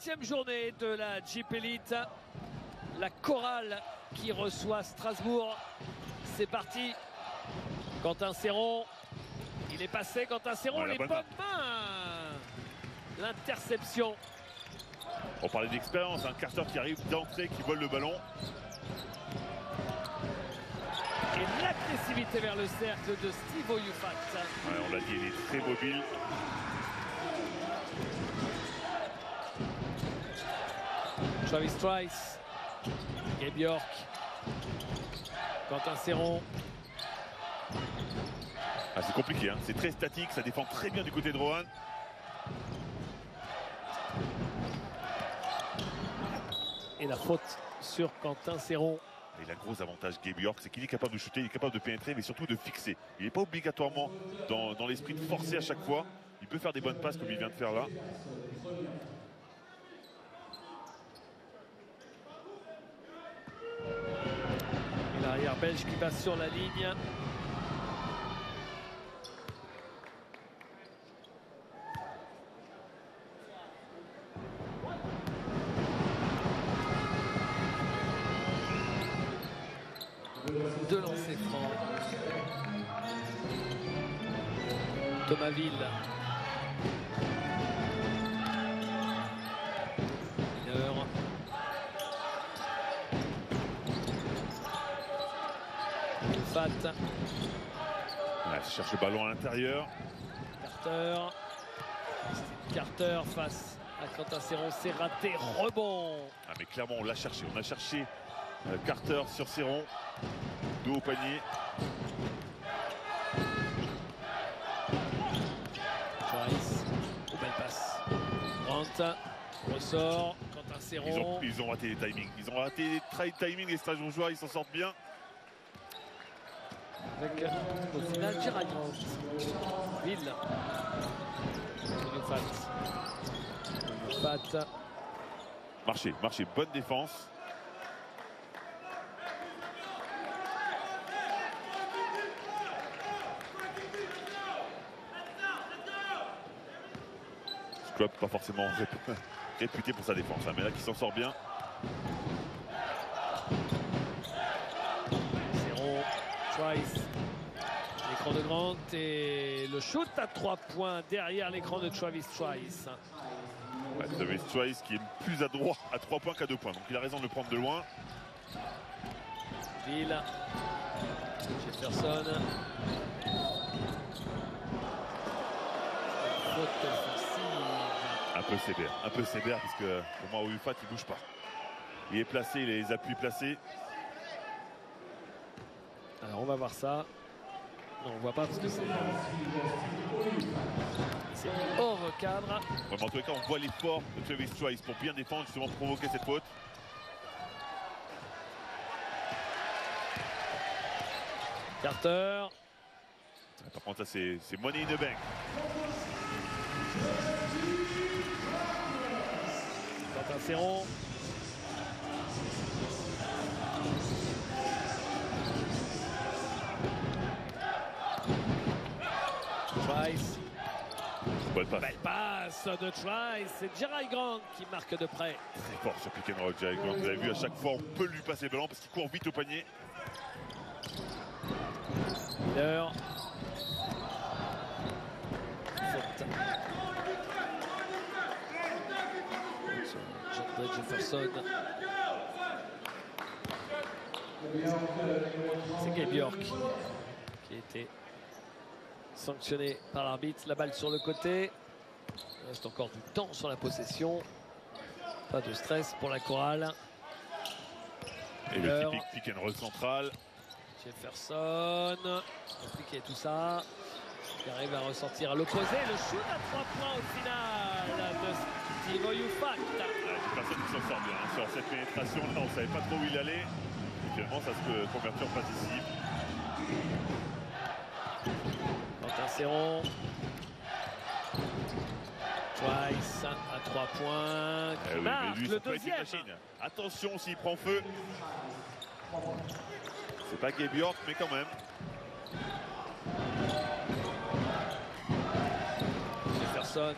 7e journée de la Jeep Elite. La chorale qui reçoit Strasbourg. C'est parti. Quentin Serron. Il est passé. Quentin Serron, les bonnes mains. L'interception. On parlait d'expérience. Carter qui arrive d'entrée, qui vole le ballon. Et l'agressivité vers le cercle de Steve Oyufat. Ouais, on l'a dit, il est très mobile. Travis Trice, Gabe York, Quentin Serron. Ah, c'est compliqué, hein. C'est très statique, ça défend très bien du côté de Rohan. Et la faute sur Quentin Serron. Et il a un gros avantage, Gabe York, c'est qu'il est capable de shooter, il est capable de pénétrer, mais surtout de fixer. Il n'est pas obligatoirement dans l'esprit de forcer à chaque fois. Il peut faire des bonnes passes comme il vient de faire là. Et l'arrière belge qui passe sur la ligne. Deux lancers francs. Thomas Ville. Mineur. Fat. Ouais, il cherche le ballon à l'intérieur. Carter. Carter face à Quentin Serron. C'est raté. Rebond. Ah, mais clairement, on l'a cherché. On a cherché Carter sur Serron. Dos au panier. Trice. Oh, belle passe. Grant. Ressort. Quentin Serron. Ils ont raté les timings. Ils ont raté les timings. Les Strasbourgeois, ils s'en sortent bien. Avec au final Gerald Grant. Ville. Fat. Marché. Bonne défense. Club pas forcément réputé pour sa défense, hein, mais là qui s'en sort bien. Serron, Trice, l'écran de Grant et le shoot à 3 points derrière l'écran de Travis Trice. Ouais, Travis Trice qui est plus adroit à 3 points qu'à 2 points, donc il a raison de le prendre de loin. Ville, Jefferson. Faute offensive. Un peu sévère parce que pour moi Oyufat il bouge pas. Il est placé, il a les appuis placés. Alors on va voir ça. Non, on voit pas parce que c'est hors cadre. Ouais, mais en tous les cas on voit l'effort de Travis Trice pour bien défendre, justement provoquer cette faute. Carter. Par contre ça c'est money in the bank. Quentin Serron. Trice. Bonne passe. Belle passe de Trice. C'est Gerald Grant qui marque de près. Très fort sur pick and roll, Gerald Grant. Vous avez vu, à chaque fois on peut lui passer le ballon parce qu'il court vite au panier. Miller. Faute. John Jefferson. C'est Gabe York qui a été sanctionné par l'arbitre. La balle sur le côté. Il reste encore du temps sur la possession. Pas de stress pour la chorale. Et le typique pick and roll central. Jefferson. Compliqué tout ça. Il arrive à ressortir à l'opposé. Le shoot à 3 points au final de Steve Oyufat. Personne qui s'en sort bien. Hein. Sur cette pénétration là, on ne savait pas trop où il allait. Et finalement, ça se peut convertir en passe décisive. Quentin Serron. Trice à 3 points. Oui, Marque lui, le deuxième. Attention s'il prend feu. C'est pas Gabe York, mais quand même. Jefferson.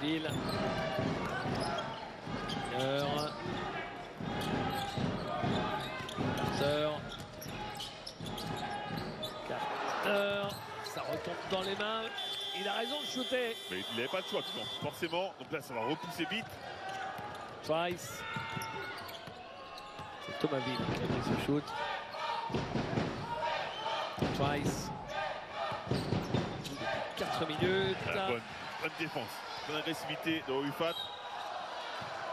Ville. Carter, ça retombe dans les mains. Il a raison de shooter. Mais il n'avait pas le choix, forcément. Donc là, ça va repousser vite. Trice. C'est Toumaville qui a pris ce shoot. Trice. 4 minutes. Bonne défense. Bonne agressivité de Oyufat.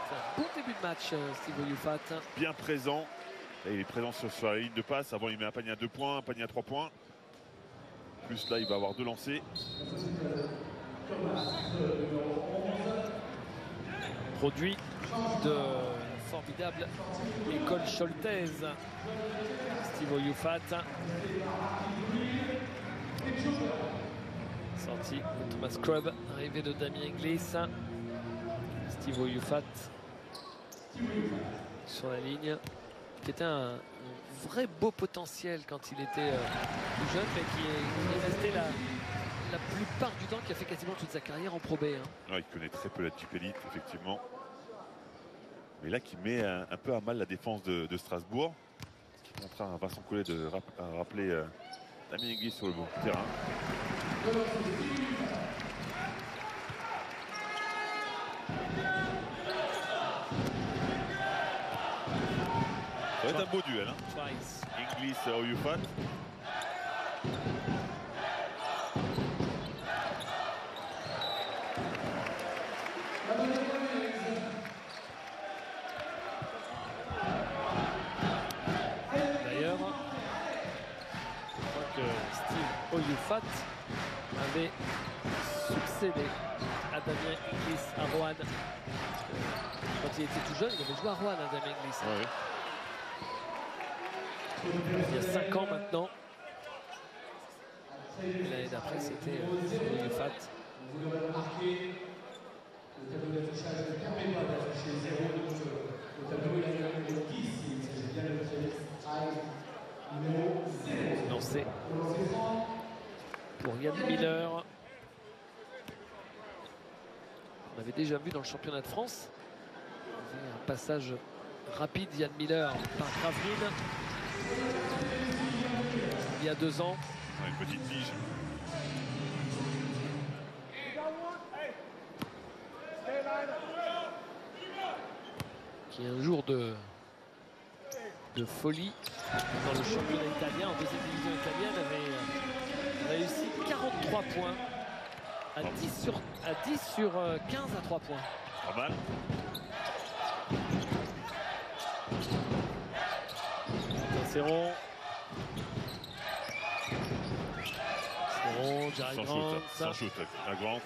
C'est un bon début de match, Steve Oyufat. Bien présent. Là, il est présent sur la ligne de passe. Avant, il met un panier à 2 points, un panier à 3 points. Plus là, il va avoir 2 lancers. Produit de formidable école Scholtez. Steve Oyufat. Sorti de Thomas Crubb, arrivé de Damien Inglis. Steve Oyufat sur la ligne, qui était un vrai beau potentiel quand il était plus jeune, mais qui est resté la plupart du temps, qui a fait quasiment toute sa carrière en Pro B. Ouais, il connaît très peu la Jeep Elite, effectivement. Mais là, qui met un peu à mal la défense de Strasbourg. Ce qui montrera à Vincent Collet de rappeler Damien Inglis sur le bon terrain. Ça va être un beau duel. Inglis Oyufat. D'ailleurs, je crois que Steve Oyufat avait succédé à Damien Inglis à Roanne. Quand il était tout jeune, il avait joué à Roanne, à Damien Inglis. Ouais. Il y a 5 ans maintenant. L'année d'après, c'était Oyufat. Lancé pour Yann Miller. On avait déjà vu dans le championnat de France un passage rapide Yann Miller par Gravelines il y a 2 ans. Une petite tige. Qui est un jour de folie dans le championnat italien, en deuxième division italienne, avait réussi 43 points à 10 sur 15 à 3 points. Pas mal. Serron, Jerry Grant. Sans shoot, la Grant.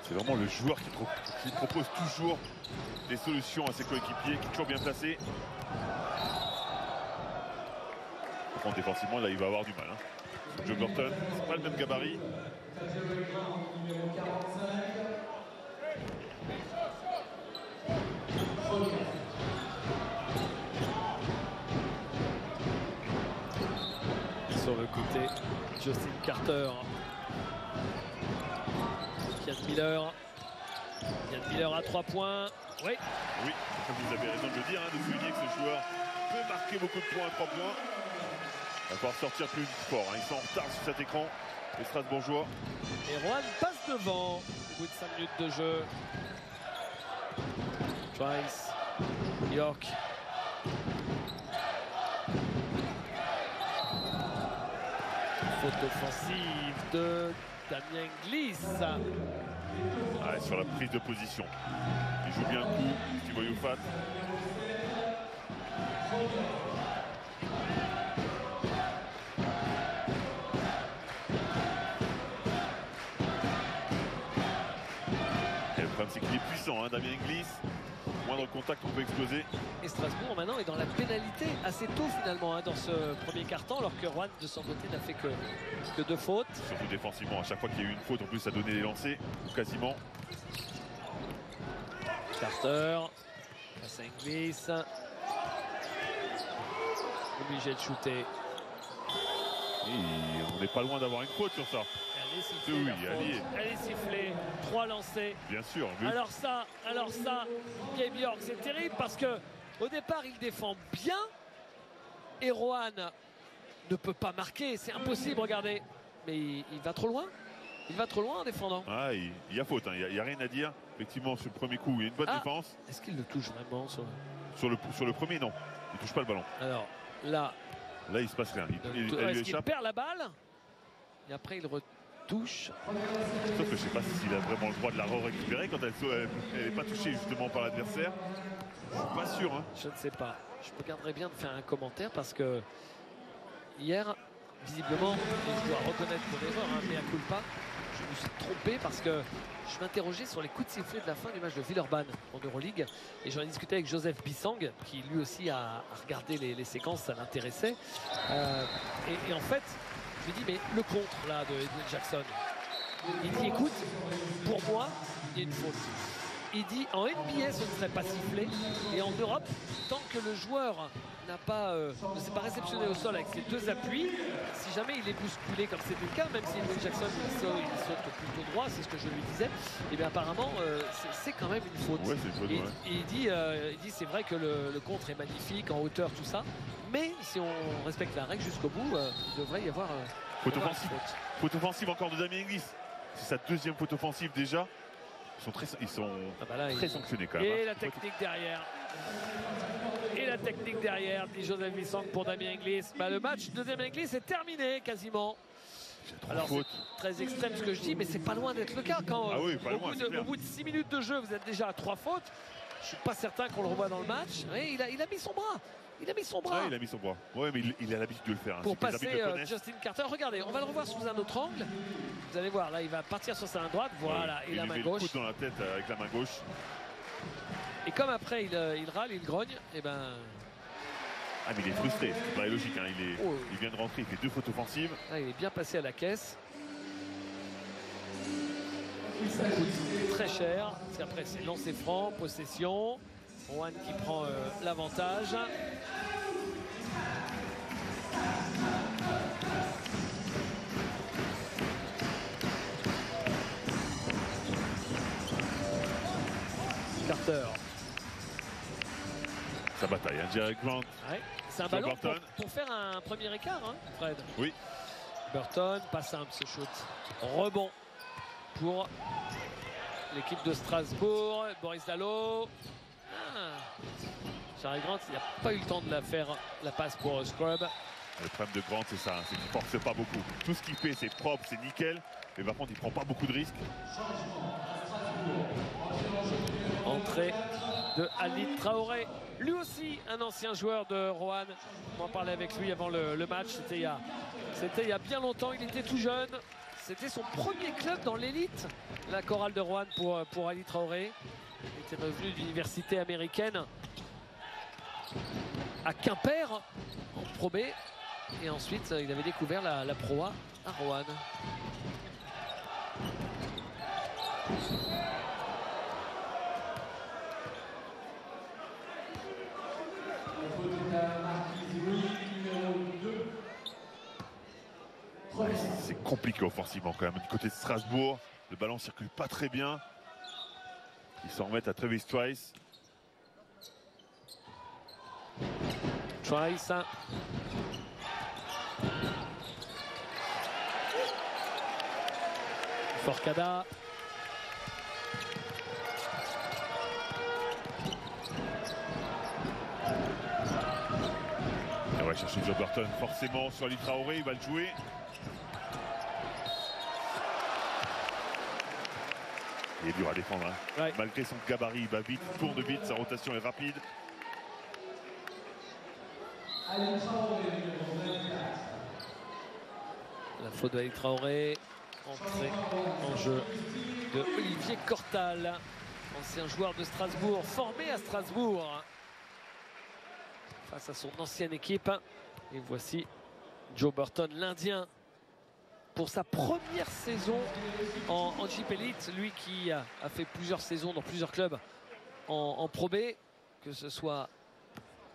C'est vraiment le joueur qui propose toujours des solutions à ses coéquipiers, qui est toujours bien placé. Par contre, défensivement, là, il va avoir du mal. Joe Burton, c'est pas le même gabarit. Sur le côté, Justin Carter. Yann Miller. Yann Miller à 3 points. Oui. Oui, vous avez raison de le dire, de souligner que ce joueur peut marquer beaucoup de points à 3 points. Il va falloir sortir plus fort. Ils sont en retard sur cet écran, les Strasbourgeois. Et Roanne passe devant au bout de 5 minutes de jeu. Trice, York. Faute offensive de Damien Inglis. Sur la prise de position. Il joue bien le coup, Steve Oyufat. Et le problème, c'est qu'il est puissant, Damien Inglis. Moindre contact, on peut exploser. Et Strasbourg maintenant est dans la pénalité assez tôt finalement dans ce premier quart-temps, alors que Roanne de son côté n'a fait que 2 fautes. Surtout défensivement, à chaque fois qu'il y a eu une faute, en plus ça donnait les lancers, ou quasiment. Carter, passe à Inglis. Obligé de shooter. Et on n'est pas loin d'avoir une faute sur ça. Elle est sifflée, Oui, la faute. Elle est sifflée. 3 lancés. Bien sûr. Alors ça, Gabe York, c'est terrible parce que au départ, il défend bien et Rohan ne peut pas marquer. C'est impossible, regardez. Mais il va trop loin. Il va trop loin en défendant. Ah, il y a faute, hein. Il n'y a rien à dire. Effectivement, sur le premier coup, il y a une bonne défense. Est-ce qu'il le touche vraiment sur le premier, non. Il ne touche pas le ballon. Alors, là, il se passe rien. Est-ce qu'il perd la balle? Et après, il retouche. Sauf que je ne sais pas s'il a vraiment le droit de la récupérer quand elle n'est pas touchée justement par l'adversaire. Je ne suis pas sûr. Hein. Je ne sais pas. Je me garderais bien de faire un commentaire parce que hier, visiblement, et je dois reconnaître mon erreur, hein, mais à culpa, je me suis trompé parce que je m'interrogeais sur les coups de sifflet de la fin du match de Villeurbanne en Euroleague et j'en ai discuté avec Joseph Bissang qui lui aussi a regardé les séquences, ça l'intéressait et en fait je lui dis mais le contre là de Jackson, il dit écoute, pour moi il y a une faute. Il dit en NBA ce ne serait pas sifflé et en Europe tant que le joueur ne s'est pas réceptionné au sol avec ses 2 appuis, si jamais il est bousculé comme c'était le cas, même si Will Jackson il saute plutôt droit, c'est ce que je lui disais, et bien apparemment c'est quand même une faute. Ouais, c'est une faute, et il dit c'est vrai que le contre est magnifique en hauteur tout ça, mais si on respecte la règle jusqu'au bout, il devrait y avoir faute offensive encore de Damien Inglis. C'est sa 2e faute offensive déjà. Ils sont très sanctionnés quand même. Et la technique derrière. Et la technique derrière, dit Joseph Bissang pour Damien Inglis. Le match de Damien Inglis est terminé quasiment. Alors c'est très extrême ce que je dis, mais c'est pas loin d'être le cas quand au bout de 6 minutes de jeu, vous êtes déjà à 3 fautes. Je suis pas certain qu'on le revoit dans le match. Et il a mis son bras. Il a mis son bras. Il a mis son bras. Ouais, mais il a l'habitude de le faire. Hein. Pour passer Justin Carter. Regardez, on va le revoir sous un autre angle. Vous allez voir, là, il va partir sur sa main droite. Voilà, et la main gauche. Il met le coude dans la tête avec la main gauche. Et comme après, il râle, il grogne, et ben... Ah, mais il est frustré. C'est pas logique. Hein. Il vient de rentrer, il fait 2 fautes offensives. Là, il est bien passé à la caisse. Ça coûte très cher. Parce qu'après, c'est lancer franc, possession. Rohan qui prend l'avantage. Carter. Ça bataille, hein. Derek Grant. Ouais. C'est un ballon pour faire un premier écart, hein, Fred. Oui. Burton, pas simple ce shoot. Rebond pour l'équipe de Strasbourg. Boris Dalot. Derek Grant, il n'a pas eu le temps de la faire, la passe pour Scrub. Le problème de Grant, c'est ça, c'est qu'il ne force pas beaucoup. Tout ce qu'il fait, c'est propre, c'est nickel. Mais par contre, il ne prend pas beaucoup de risques. Entrée de Halit Traoré, lui aussi un ancien joueur de Rohan. On en parlait avec lui avant le match, c'était il y a bien longtemps, il était tout jeune. C'était son premier club dans l'élite, la chorale de Rohan pour Halit Traoré. Il était revenu d'université américaine à Quimper en Pro B et ensuite il avait découvert la Pro A à Rohan. C'est compliqué offensivement quand même. Du côté de Strasbourg, le ballon circule pas très bien. Ils s'en remettent à Travis Trice. Trice. Forcada. On va chercher Joe Burton forcément sur Ali Traoré, il va le jouer. Il est dur à défendre. Hein. Ouais. Malgré son gabarit, il va vite, tourne vite, sa rotation est rapide. La faute d'Ali Traoré. Entrée en jeu de Olivier Cortal, ancien joueur de Strasbourg, formé à Strasbourg face à son ancienne équipe. Et voici Joe Burton, l'Indien, pour sa première saison en Jeep Elite, lui qui a fait plusieurs saisons dans plusieurs clubs en Pro B, que ce soit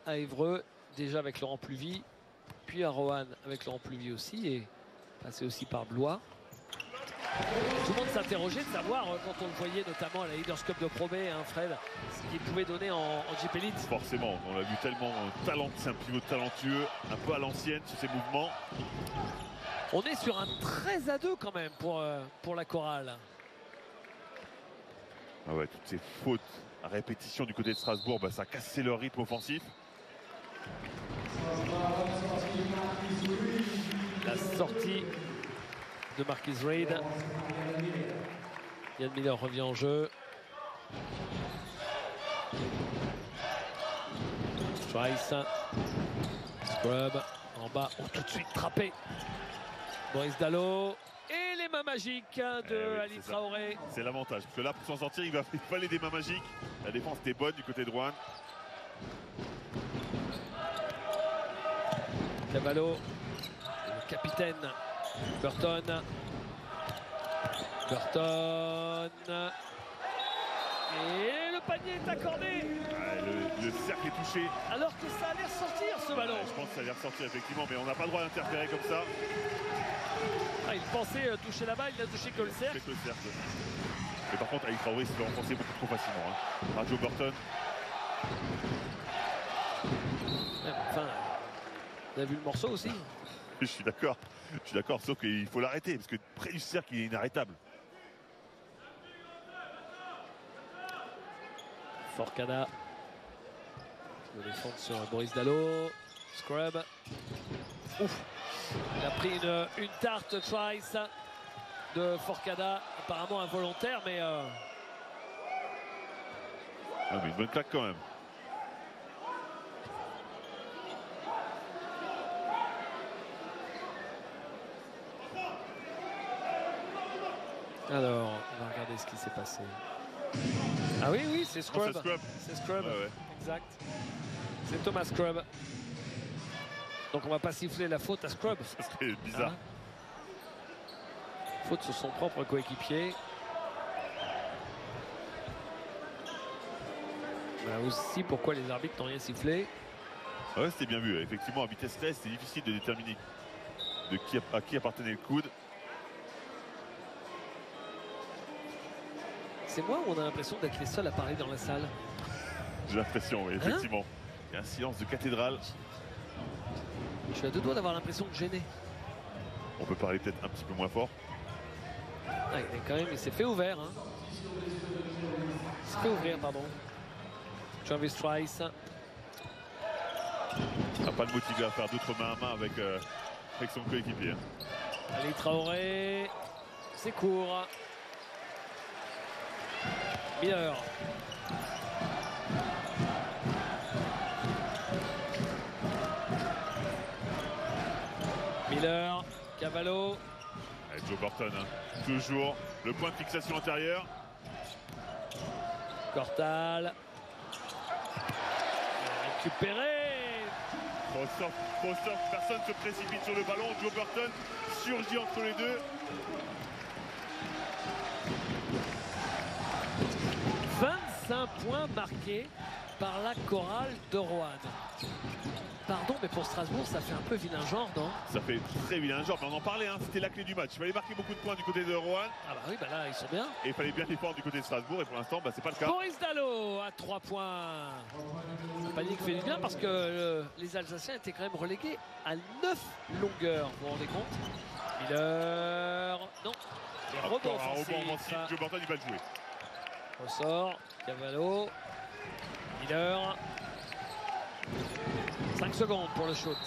à Évreux, déjà avec Laurent Pluvy, puis à Rohan avec Laurent Pluvy aussi, et passé aussi par Blois. Tout le monde s'interrogeait de savoir, quand on le voyait notamment à la Leaders Cup de Pro B, hein, Fred, ce qu'il pouvait donner en Jeep Elite. Forcément, on l'a vu tellement c'est un pivot talentueux, un peu à l'ancienne sur ses mouvements. On est sur un 13-2 quand même pour la chorale. Ah ouais, toutes ces fautes à répétition du côté de Strasbourg, ça a cassé leur rythme offensif. La sortie de Marquis Reid. Yann Miller revient en jeu. Trice. Scrub en bas. Oh, tout de suite trappé. Boris Dalot. Et les mains magiques de Ali Traoré. C'est l'avantage. Parce que là, pour s'en sortir, il fallait des mains magiques. La défense était bonne du côté de Rouen. Cavallo. Le capitaine. Burton. Et le panier est accordé. Le cercle est touché. Alors que ça allait ressortir ce ballon. Je pense que ça allait ressortir effectivement, mais on n'a pas le droit d'interférer comme ça. Il pensait toucher la balle, il n'a touché que le cercle. Mais par contre, Ali Traoré s'est fait renforcer beaucoup trop facilement. Radio Burton. Enfin, vous avez vu le morceau aussi? Je suis d'accord, sauf qu'il faut l'arrêter, parce que près du cercle, il est inarrêtable. Forcada. Le défendre sur Boris Dalot. Scrub. Ouf. Il a pris une tarte Trice de Forcada, apparemment involontaire, mais... mais une bonne claque quand même. Alors, on va regarder ce qui s'est passé. Ah oui, c'est Scrub. C'est Scrub, ouais. Exact. C'est Thomas Scrub. Donc on va pas siffler la faute à Scrub. C'est bizarre. Faute sur son propre coéquipier. Voilà aussi pourquoi les arbitres n'ont rien sifflé. Ouais, c'était bien vu. Effectivement, à vitesse réelle, c'est difficile de déterminer à qui appartenait le coude. C'est moi ou on a l'impression d'être les seuls à parler dans la salle? J'ai l'impression, oui, effectivement. Il y a un silence de cathédrale. Je suis à deux doigts d'avoir l'impression de gêner. On peut parler peut-être un petit peu moins fort. Il s'est fait ouvert. Hein. Il s'est fait ouvrir, pardon. Travis Trice. Il n'a pas le motivé à faire d'autres main à main avec son coéquipier. Ali Traoré. C'est court. Miller. Cavallo. Joe Burton, toujours le point de fixation antérieur. Cortal. Récupéré. Trop soft, personne se précipite sur le ballon. Joe Burton surgit entre les deux. 25 points marqués par la chorale de Rouen. Pardon, mais pour Strasbourg, ça fait un peu vilain genre, non? Ça fait très vilain genre, mais on en parlait, c'était la clé du match. Il fallait marquer beaucoup de points du côté de Rouen. Ah bah oui, là, ils sont bien. Et il fallait bien défendre du côté de Strasbourg, et pour l'instant, c'est pas le cas. Boris Dalot à 3 points. C'est pas dit qu'il fait du bien parce que les Alsaciens étaient quand même relégués à 9 longueurs. Vous vous rendez compte? Miller, non. Et rebond offensif. Joe Burton, il va le jouer. Ressort, Cavallo, Miller. 5 secondes pour le shoot.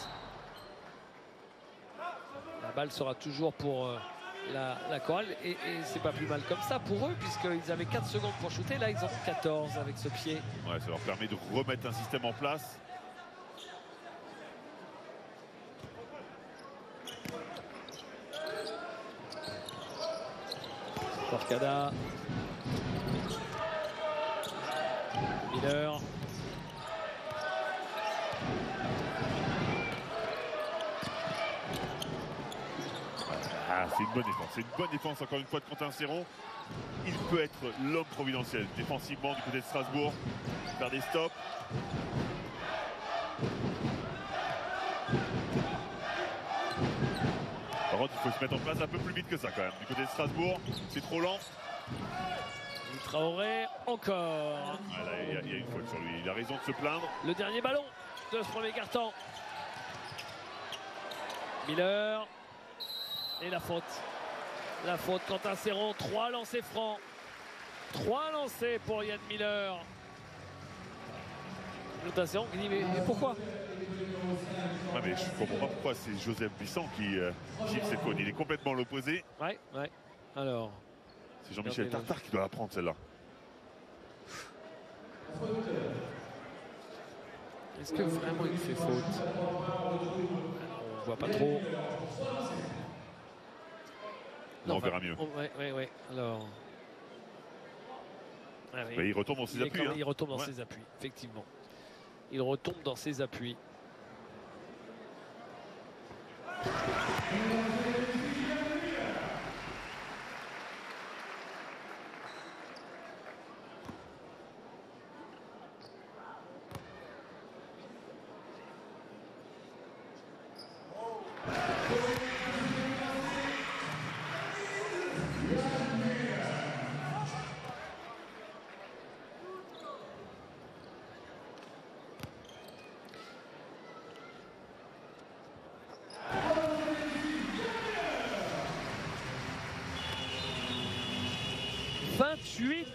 La balle sera toujours pour la chorale et c'est pas plus mal comme ça pour eux puisqu'ils avaient 4 secondes pour shooter. Là, ils en ont 14 avec ce pied. Ouais, ça leur permet de remettre un système en place. Forcada. Miller. C'est une bonne défense. C'est une bonne défense encore une fois de Quentin Serron. Il peut être l'homme providentiel défensivement du côté de Strasbourg. Faire des stops. Ron contre, il faut se mettre en place un peu plus vite que ça quand même. Du côté de Strasbourg, c'est trop lent. Traoré, encore. Voilà, il y a une faute sur lui. Il a raison de se plaindre. Le dernier ballon de ce premier carton. Miller. Et la faute. La faute, Quentin Serron. 3 lancers francs. 3 lancers pour Yann Miller. Quentin Serron qui dit mais pourquoi? Ouais, mais je ne comprends pas pourquoi c'est Joseph Buisson qui gifle cette faute. Il est complètement l'opposé. Ouais. Alors. C'est Jean-Michel Tartare qui doit la prendre celle-là. Est-ce que vraiment il fait faute? On voit pas trop. Non, on verra mieux. Ouais. Alors. Ah, oui. Il retombe dans ses appuis. Il retombe dans ses appuis, effectivement. Il retombe dans ses appuis.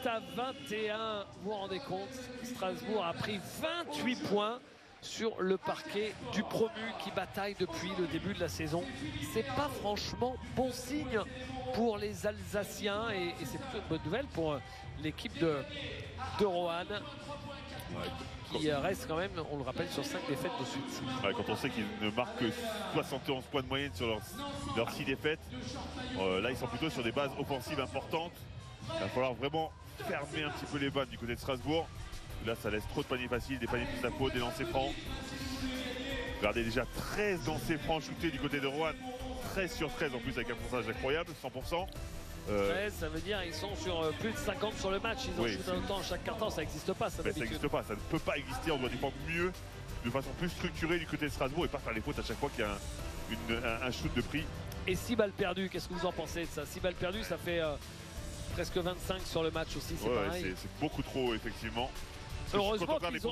À 21, vous vous rendez compte, Strasbourg a pris 28 points sur le parquet du promu qui bataille depuis le début de la saison. C'est pas franchement bon signe pour les Alsaciens et c'est plutôt une bonne nouvelle pour l'équipe de Roanne qui reste quand même, on le rappelle, sur 5 défaites de suite. Ouais, quand on sait qu'ils ne marquent que 71 points de moyenne sur leurs 6 défaites, là ils sont plutôt sur des bases offensives importantes. Il va falloir vraiment fermer un petit peu les vannes du côté de Strasbourg. Là, ça laisse trop de paniers faciles, des paniers plus à faute, des lancers francs. Regardez déjà 13 lancers francs shootés du côté de Roanne. 13 sur 13 en plus avec un pourcentage incroyable, 100%. 13, ça veut dire qu'ils sont sur plus de 50 sur le match. Ils ont shooté autant chaque carton, ça n'existe pas. Ça n'existe pas, ça ne peut pas exister. On doit défendre mieux, de façon plus structurée du côté de Strasbourg et pas faire les fautes à chaque fois qu'il y a un shoot de prix. Et 6 balles perdues, qu'est-ce que vous en pensez de ça? 6 balles perdues, ça fait presque 25 sur le match aussi, c'est pareil. C'est beaucoup trop, effectivement. Heureusement qu'ils ont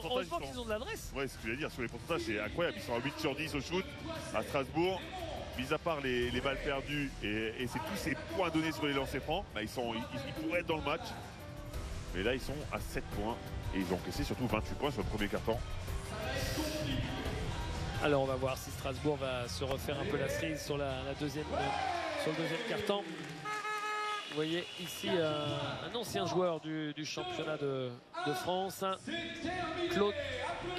de l'adresse. Ouais, ce que je voulais dire, sur les pourcentages, c'est incroyable. Ils sont à 8 sur 10 au shoot à Strasbourg. Mis à part les balles perdues et c'est tous ces points donnés sur les lancers francs, bah, ils pourraient être dans le match. Mais là, ils sont à 7 points et ils ont encaissé surtout 28 points sur le premier carton. Alors, on va voir si Strasbourg va se refaire un peu la cerise sur le deuxième carton. Vous voyez ici un ancien joueur du championnat de France, Claude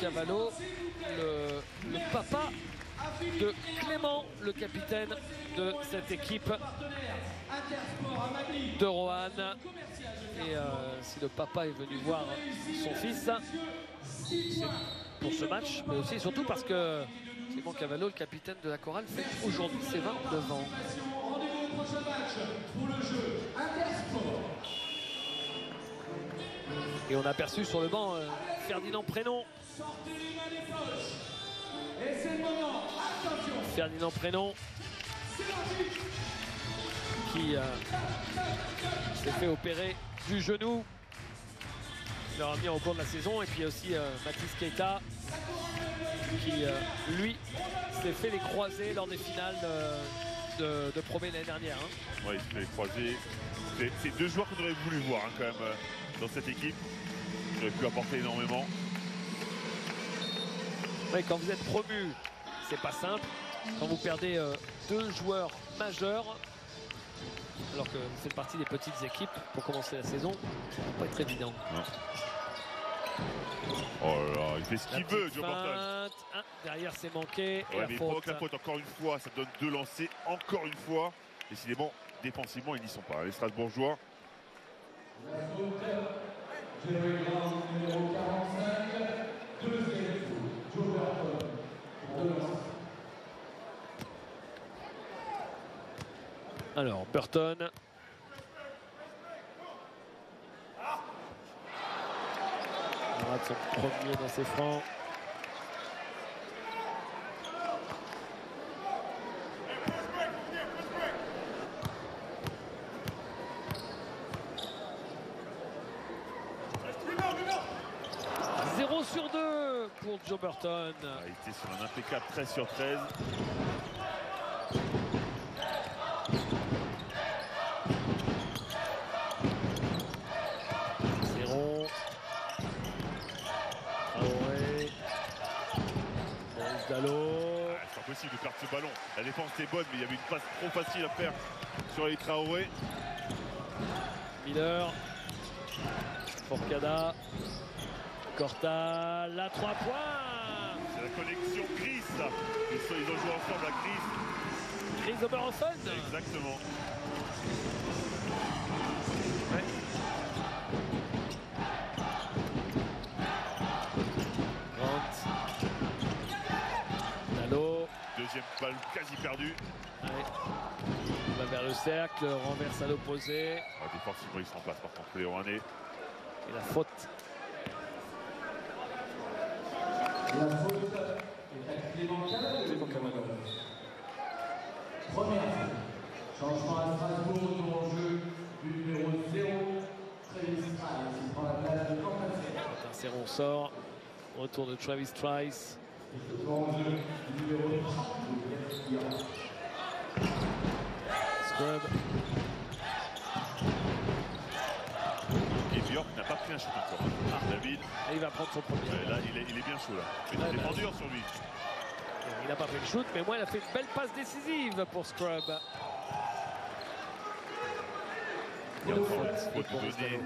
Cavallo, le papa de Clément, le capitaine de cette équipe de Roanne. Et si le papa est venu voir son fils, c'est pour ce match, mais aussi et surtout parce que Clément Cavallo, le capitaine de la chorale, fait aujourd'hui ses 29 ans. Et on a aperçu sur le banc Ferdinand Prénom. Ferdinand Prénom qui s'est fait opérer du genou. Il l'aura mis au cours de la saison. Et puis aussi Mathis Keita qui lui s'est fait les croisés lors des finales de Pro B l'année dernière. Ouais, il s'est fait les croisés. C'est deux joueurs qu'on aurait voulu voir quand même dans cette équipe. Ils auraient pu apporter énormément. Oui, quand vous êtes promu, c'est pas simple. Quand vous perdez deux joueurs majeurs, alors que vous faites partie des petites équipes pour commencer la saison, ça va pas être évident. Non. Oh là là, il fait ce qu'il veut, Joe Burton. Derrière, c'est manqué. Ouais, mais il provoque la faute encore une fois. Ça donne deux lancers encore une fois. Décidément, défensivement, ils n'y sont pas. Les Strasbourgeois. Alors, Burton. Il rate son premier dans ses francs. Joe Burton. Il était sur un impeccable 13 sur 13. Serron. Traoré. Boris Dalot. C'est pas possible de perdre ce ballon. La défense était bonne, mais il y avait une passe trop facile à faire sur les Traoré. Miller. Forcada. Cortal. À 3 points. C'est la connexion Chris. Ils ont joué ensemble à Chris. Chris Oberonson. Exactement. Ouais. Dalot. Deuxième balle quasi perdue. Ouais. Il va vers le cercle, renverse à l'opposé. Défensivement, ils sont en place par contre, les Rouennais. Et la faute. La faute est à Clément Cavallo. Première faute. Changement à Strasbourg, retour en jeu du numéro 0, Travis Trice. Il prend la place de Quentin Serron. Quentin Serron sort. Retour de Travis Trice. Retour en jeu du numéro 32, Scrub. Et Bjork n'a pas pris un shoot encore. David. Et il va prendre son premier. Là, il est bien chaud là. Mais c'est défendu sur lui. Il n'a pas fait le shoot, mais moi, il a fait une belle passe décisive pour Scrub. Il y a une faute donnée.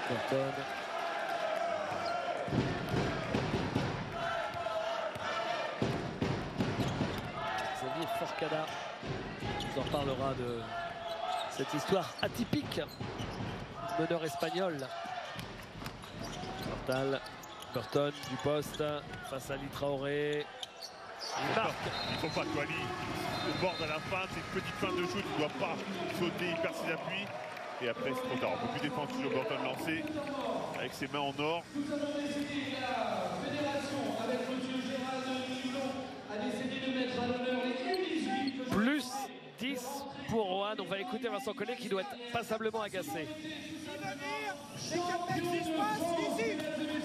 Burton. Xavier Forcada nous en parlera de cette histoire atypique. Meneur espagnol. Cortal. Burton du poste face à Ali Traoré. Il marque. Il faut pas que Ali se borde à la fin. C'est une petite fin de shoot. Il ne doit pas sauter. Il perd ses appuis. Et après, c'est trop tard. On ne peut plus défendre sur Burton lancé avec ses mains en or. Nous avons décidé, la fédération, avec M. Gérald Milon, a décidé de mettre à l'honneur les U18. Plus 10 pour Rohan. On va écouter Vincent Collet qui doit être passablement agacé. C'est qu'un mec qui se passe ici, il te le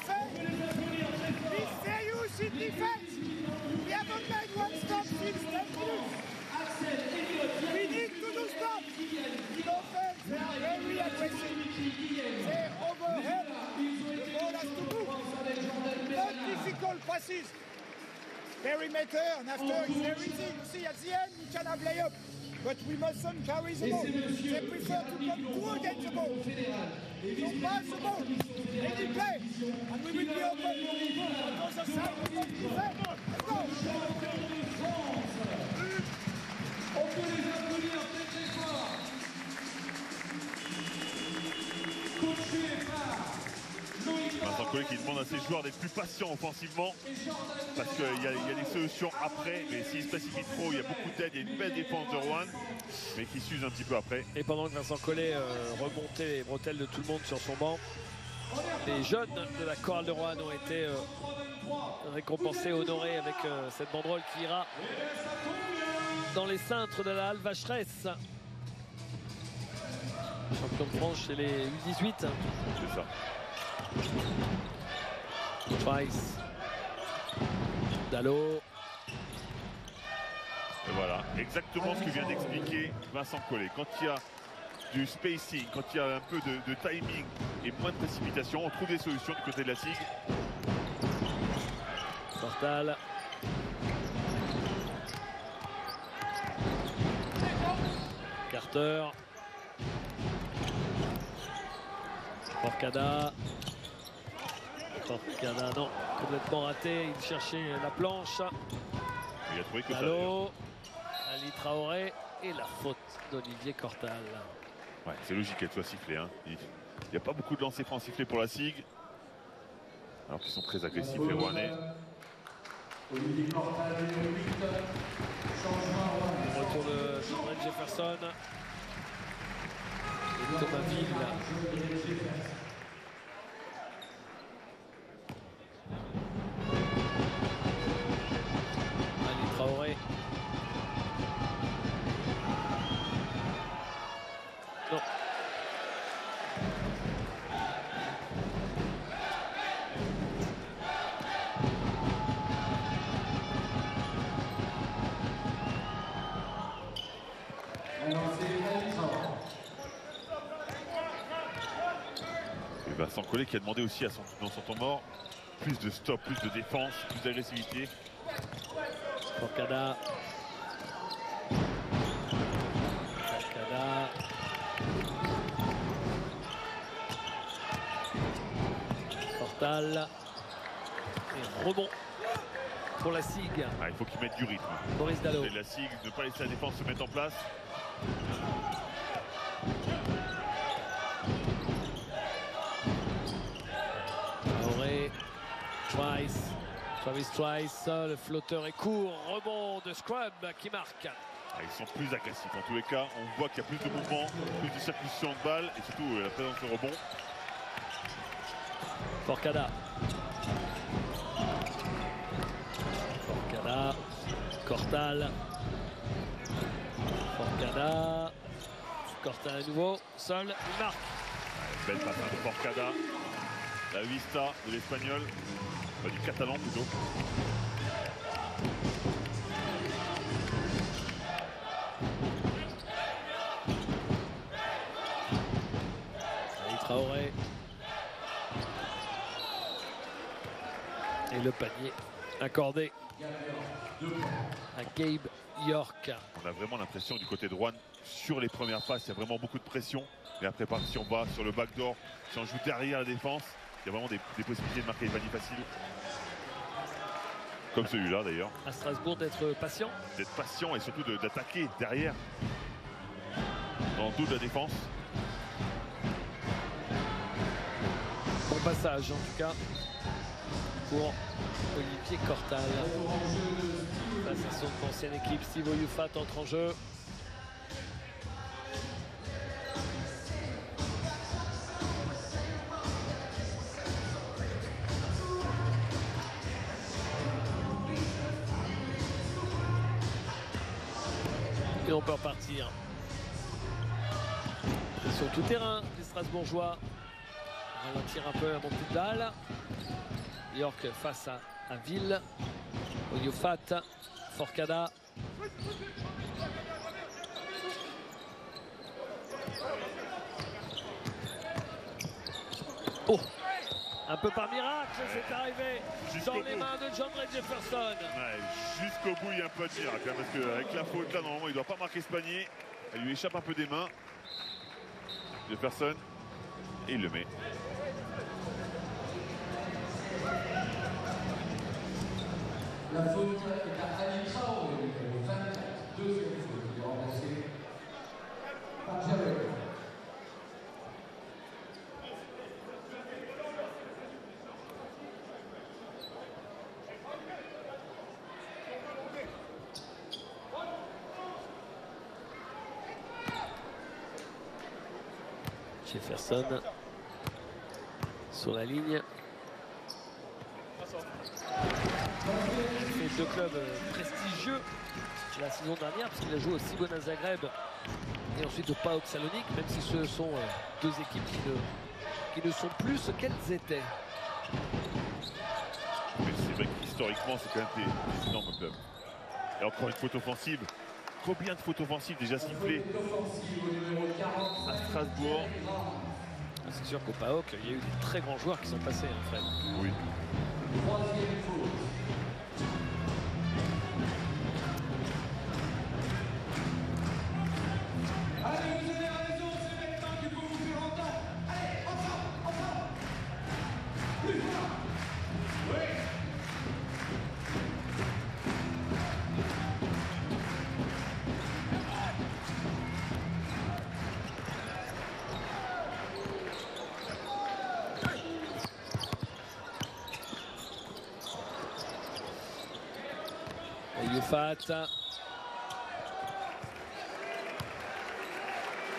fait. He's serious in defense. We haven't made one stop since 10 minutes. We need to do stop. In offense, they are very aggressive. They overhead. The ball has to move. Not difficult passes. Perimeter, and after it's very easy. You see, at the end, you can have layup. But we mustn't carry the ball. They prefer to come two against the ball. So pass the ball. Let it play. And we will be open. Because the side will not defend. Let's go. On peut les applaudir très très fort. Coaché par Loïc Vincent Collet qui demande à ses joueurs d'être plus patients offensivement. Parce qu'il y a des solutions après. Mais s'ils se précipitent trop, il y a beaucoup d'aide. Il y a une belle défense de Rohan. Mais qui s'use un petit peu après. Et pendant que Vincent Collet remontait les bretelles de tout le monde sur son banc, les jeunes de la chorale de Rohan ont été récompensés, honorés avec cette banderole qui ira dans les cintres de la Halle Vacheresse. Champion de France chez les U18. C'est ça. Price. Dalot. Et voilà, exactement ce que vient d'expliquer Vincent Collet. Quand il y a du spacing, quand il y a un peu de timing et moins de précipitation, on trouve des solutions du côté de la SIG. Cortal. Carter. Forcada. Forcada, non, complètement raté. Il cherchait la planche. Il a trouvé que Dalot. Ali Traoré et la faute d'Olivier Cortal. ça. Ouais, c'est logique qu'elle soit sifflée. Hein. Il n'y a pas beaucoup de lancers francs sifflés pour la SIG. Alors qu'ils sont très agressifs, les Rouennais. Olivier Cortal, numéro 8. Changement. Retour de Samuel Jefferson. Et Thomas Ville. Ali Traoré. Et Vincent Collet qui a demandé aussi dans son temps mort plus de stop, plus de défense, plus d'agressivité. Forcada. Portal. Et rebond pour la SIG. Ah, il faut qu'il mette du rythme. Boris Dalot. La SIG, ne pas laisser la défense se mettre en place. Travis Trice, le flotteur est court, rebond de Scrub qui marque. Ah, ils sont plus agressifs en tous les cas, on voit qu'il y a plus de mouvement, plus de circulation de balles et surtout la présence de rebond. Forcada, Cortal, Cortal à nouveau, seul, il marque. Belle passe de Forcada, la vista de l'espagnol, du catalan plutôt. Traoré. Et le panier accordé à Gabe York. On a vraiment l'impression du côté de Rouen, sur les premières passes, il y a vraiment beaucoup de pression. Mais après, si on va sur le backdoor, si on joue derrière la défense, il y a vraiment des possibilités de marquer des paniers faciles. Comme celui-là d'ailleurs. À Strasbourg d'être patient. D'être patient et surtout d'attaquer derrière. Dans le dos de la défense. Bon passage en tout cas pour Olivier Cortal. Face à son ancienne équipe, Steve Oyufat entre en jeu. Et on peut repartir. Sur tout terrain, les Strasbourgeois ralentir un peu la montée de balle. York face à Ville. Oyufat, Forcada. Oh, un peu par miracle, c'est arrivé dans les mains de John Ray Jefferson. Ouais, jusqu'au bout, il y a un peu de miracle, hein, parce qu'avec la faute là, normalement, il ne doit pas marquer ce panier. Elle lui échappe un peu des mains. Jefferson, et il le met. La faute est à Ali Traoré, numéro 24, deuxième faute, il est remplacé par Javel. Jefferson sur la ligne. Il fait deux clubs prestigieux la saison dernière parce qu'il a joué au Cibona Zagreb et ensuite au PAOK Salonique, même si ce sont deux équipes qui ne sont plus ce qu'elles étaient. Mais c'est vrai qu'historiquement, c'est quand même des énormes clubs. Et encore une faute offensive. Combien de fautes offensives déjà sifflées à Strasbourg? C'est sûr qu'au PAOK, il y a eu des très grands joueurs qui sont passés, hein, Fred. Oui. Troisième faute. Allez, vous avez raison, c'est maintenant qu'il faut vous faire entendre. Allez, ensemble. Plus fort. Oui. Oyufat.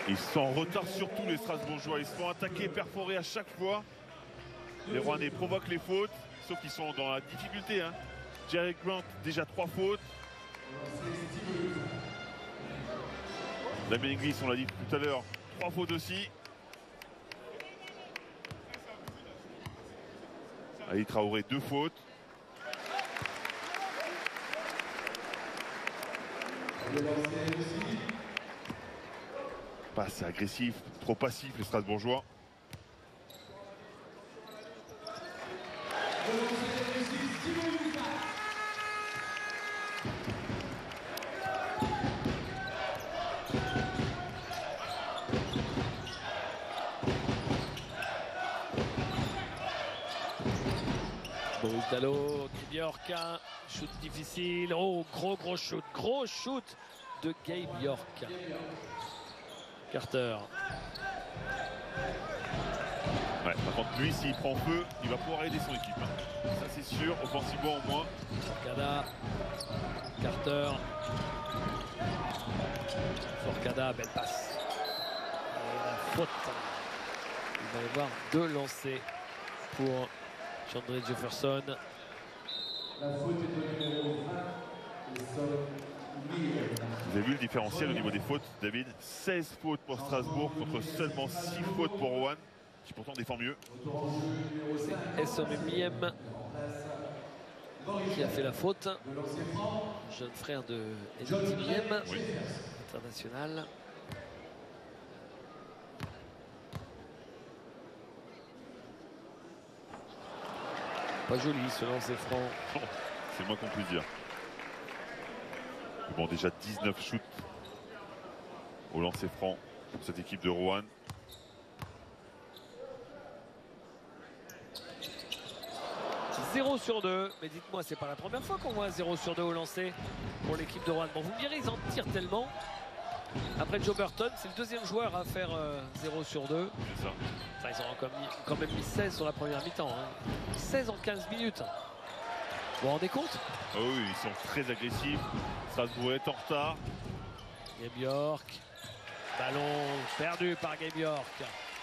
Ils sont en retard surtout les Strasbourgeois. Ils se font attaquer, perforer à chaque fois. Les Rouennais provoquent les fautes, sauf qu'ils sont dans la difficulté. Hein. Jerry Grant, déjà 3 fautes. Damien Inglis, on l'a dit tout à l'heure, 3 fautes aussi. Ali Traoré, 2 fautes. Pas assez agressif, trop passif les Strasbourgeois. Brutalo, York, shoot difficile. Oh, gros shoot de Gabe York. Carter. Ouais, par contre, lui, s'il prend feu, il va pouvoir aider son équipe. Hein. Ça, c'est sûr, offensivement au moins. Forcada, Carter. Forcada, belle passe. Et la faute. Il va y avoir 2 lancers pour Chandler Jefferson. La faute est au numéro 20. Vous avez vu le différentiel au niveau des fautes, David? 16 fautes pour Strasbourg contre seulement 6 fautes pour Rouen, qui pourtant défend mieux. C'est Essomiem qui a fait la faute. Jeune frère de Eddie Miem, Oui. international. Pas joli ce lancer franc. C'est le moins qu'on puisse dire. Mais bon, déjà 19 shoots au lancer franc pour cette équipe de Rouen. C'est 0 sur 2, mais dites-moi, c'est pas la première fois qu'on voit 0 sur 2 au lancer pour l'équipe de Rouen. Bon, vous me direz, ils en tirent tellement. Après Joe Burton, c'est le deuxième joueur à faire 0 sur 2. C'est ça. Enfin, ils ont quand même mis 16 sur la première mi-temps. Hein. 16 en 15 minutes. Vous vous rendez compte? Ah oui, ils sont très agressifs. Strasbourg est en retard. Gabe York. Ballon perdu par Gabe York.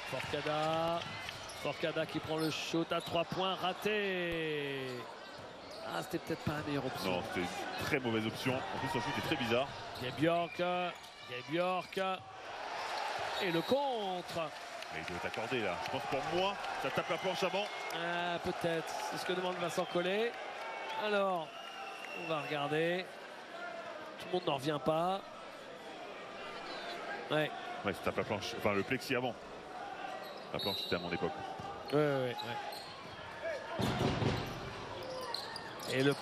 Forcada. Forcada qui prend le shoot à 3 points raté. Ah, c'était peut-être pas la meilleure option. Non, c'était une très mauvaise option. En plus, son shoot est très bizarre. Gabe York. Gabe York. Et le contre. Mais il doit être accordé là. Je pense pour moi, ça tape la planche avant. Ah, peut-être. C'est ce que demande Vincent Collet. Alors, on va regarder. Tout le monde n'en revient pas. Ouais. Ouais, ça tape la planche. Enfin, le plexi avant. La planche, c'était à mon époque. Ouais. Et le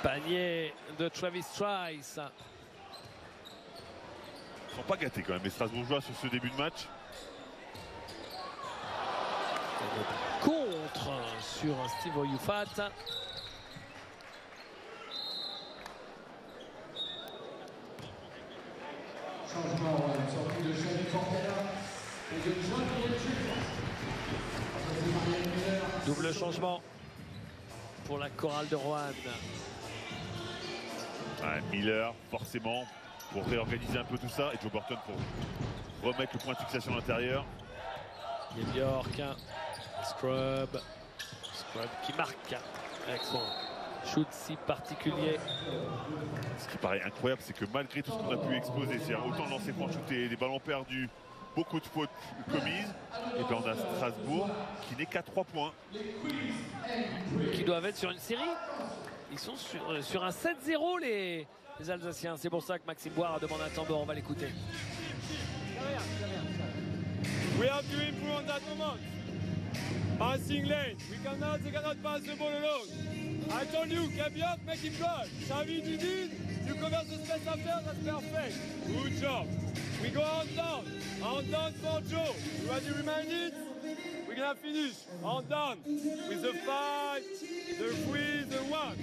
panier de Travis Trice. Ils sont pas gâtés quand même, les Strasbourgeois sur ce début de match. Et le contre sur Steve Oyufat. Changement, une sortie de Chambly Forcada et de John Miller. Double changement pour la chorale de Rouen. Ouais, Miller, forcément, pour réorganiser un peu tout ça. Et Joe Burton pour remettre le point de fixation à l'intérieur. Gabe York. Scrub qui marque avec son shoot si particulier. Ce qui paraît incroyable, c'est que malgré tout ce qu'on a pu exposer, c'est-à-dire autant de lancers francs shootés, des ballons perdus, beaucoup de fautes commises, et bien on a Strasbourg qui n'est qu'à 3 points. Qui doivent être sur une série. Ils sont sur un 7-0 les Alsaciens. C'est pour ça que Maxime Boire demande un tambour. On va l'écouter. We have to improve on that moment. Passing lane. They cannot pass the ball alone. I told you, Gabe York, make him goal. Xavi did. You cover the space after, that's perfect. Good job. We go on down. On down for Joe. You are reminded? We're gonna finish. On down. With the 5, the 3, the 1.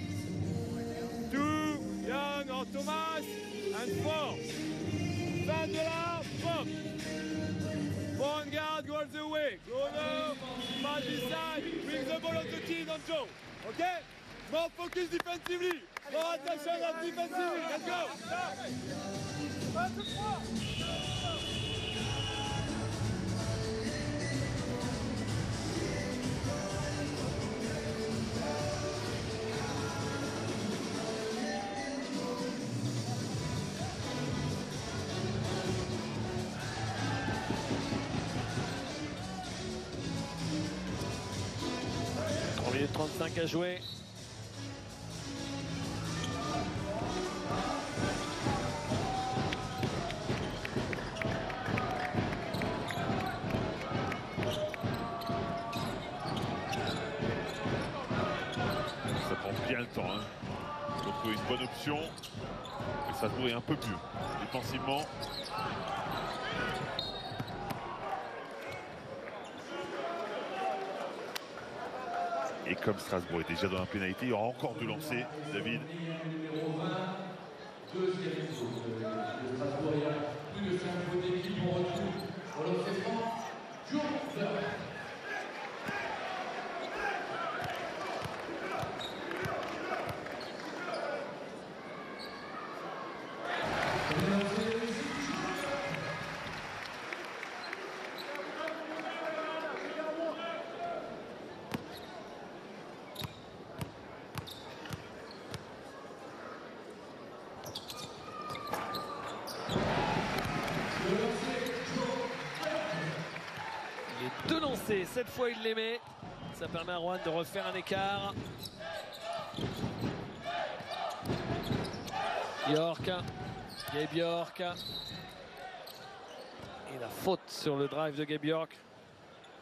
2, Young or Thomas. And 4. Vandela, pop. One guard, go all the way. Go now, pass this side, bring the ball on the team on Joe. Okay? More focus defensively. More attention on defensively. Let's go. Il est 35 à jouer. plutôt une bonne option. Et Strasbourg est un peu mieux défensivement. Et comme Strasbourg est déjà dans la pénalité, il y aura encore deux lancers, David. Deuxième faute de Strasbourg. Plus de 5 fautes d'équipe, on retrouve pour lancer franc, Jourdain. Les deux lancers, cette fois il les met. Ça permet à Rouen de refaire un écart. Bjork, Gabe Bjork. Et la faute sur le drive de Gabe Bjork.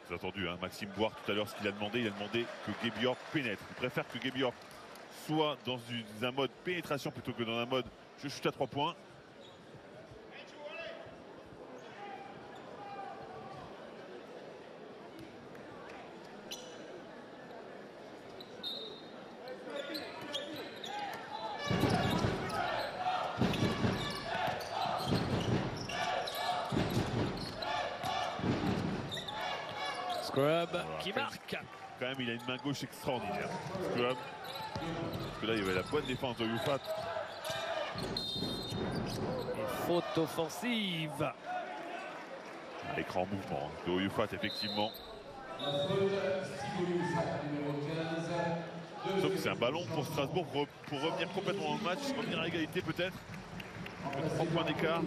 Vous avez entendu hein, Maxime Boire tout à l'heure ce qu'il a demandé. Il a demandé que Gabe Bjork pénètre. Il préfère que Gabe Bjork soit dans un mode pénétration plutôt que dans un mode je chute à 3 points. Scrub Voilà, qui marque. Quand même, il a une main gauche extraordinaire. Scrub. Parce que là, il y avait la bonne défense de Youfat. Et faute offensive. Écran en mouvement de Youfat, effectivement. Sauf que c'est un ballon pour Strasbourg pour revenir complètement dans le match, revenir à égalité peut-être. 3 points d'écart.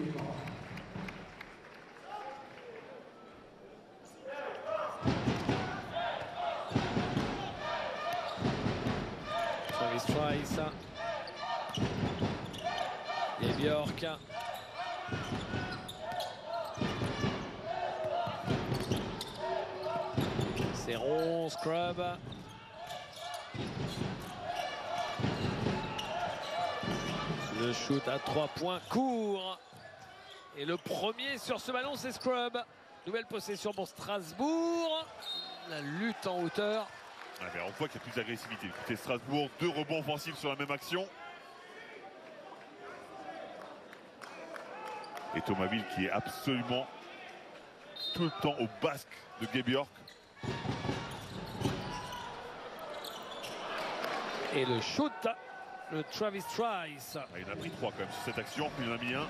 Travis Trice. Et Bjork. C'est rond, Scrub. Le shoot à 3 points court. Et le premier sur ce ballon, c'est Scrub. Nouvelle possession pour Strasbourg. La lutte en hauteur. Ouais, mais on voit qu'il y a plus d'agressivité. Écoutez, Strasbourg, 2 rebonds offensifs sur la même action. Et Thomasville qui est absolument tout le temps au basque de Gabe Bjork. Et le shoot, le Travis Trice. Il en a pris 3 quand même sur cette action, puis il en a mis 1.